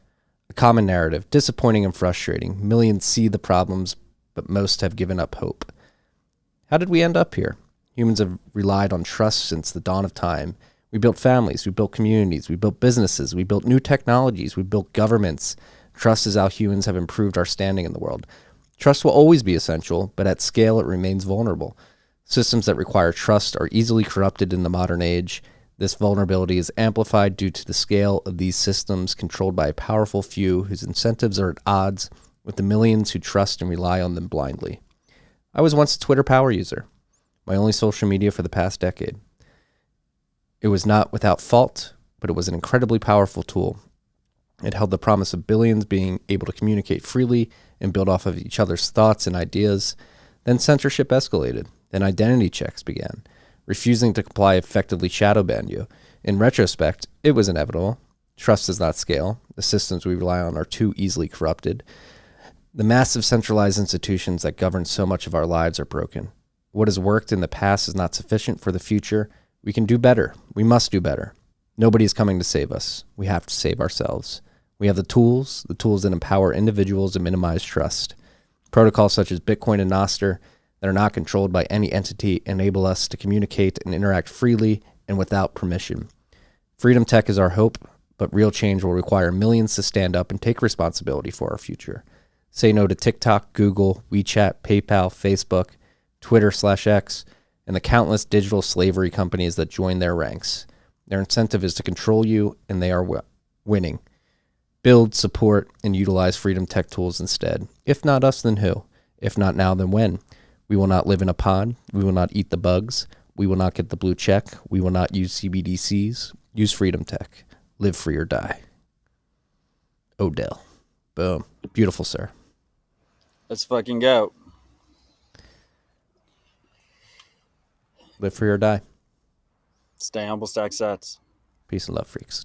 S1: A common narrative, disappointing and frustrating. Millions see the problems, but most have given up hope. How did we end up here? Humans have relied on trust since the dawn of time. We built families, we built communities, we built businesses, we built new technologies, we built governments. Trust is how humans have improved our standing in the world. Trust will always be essential, but at scale it remains vulnerable. Systems that require trust are easily corrupted in the modern age. This vulnerability is amplified due to the scale of these systems controlled by a powerful few whose incentives are at odds with the millions who trust and rely on them blindly. I was once a Twitter power user, my only social media for the past decade. It was not without fault, but it was an incredibly powerful tool. It held the promise of billions being able to communicate freely and build off of each other's thoughts and ideas. Then censorship escalated. Then identity checks began. Refusing to comply effectively shadow banned you. In retrospect, it was inevitable. Trust does not scale. The systems we rely on are too easily corrupted. The massive centralized institutions that govern so much of our lives are broken. What has worked in the past is not sufficient for the future. We can do better. We must do better. Nobody is coming to save us. We have to save ourselves. We have the tools that empower individuals and minimize trust. Protocols such as Bitcoin and Nostr that are not controlled by any entity enable us to communicate and interact freely and without permission. Freedom Tech is our hope, but real change will require millions to stand up and take responsibility for our future. Say no to TikTok, Google, WeChat, PayPal, Facebook, Twitter/X, and the countless digital slavery companies that join their ranks. Their incentive is to control you, and they are winning. Build, support, and utilize freedom tech tools instead. If not us, then who? If not now, then when? We will not live in a pod. We will not eat the bugs. We will not get the blue check. We will not use CBDCs. Use freedom tech. Live free or die. Odell. Boom. Beautiful, sir.
S2: Let's fucking go.
S1: Live free or die.
S2: Stay humble, stack sets.
S1: Peace and love, freaks.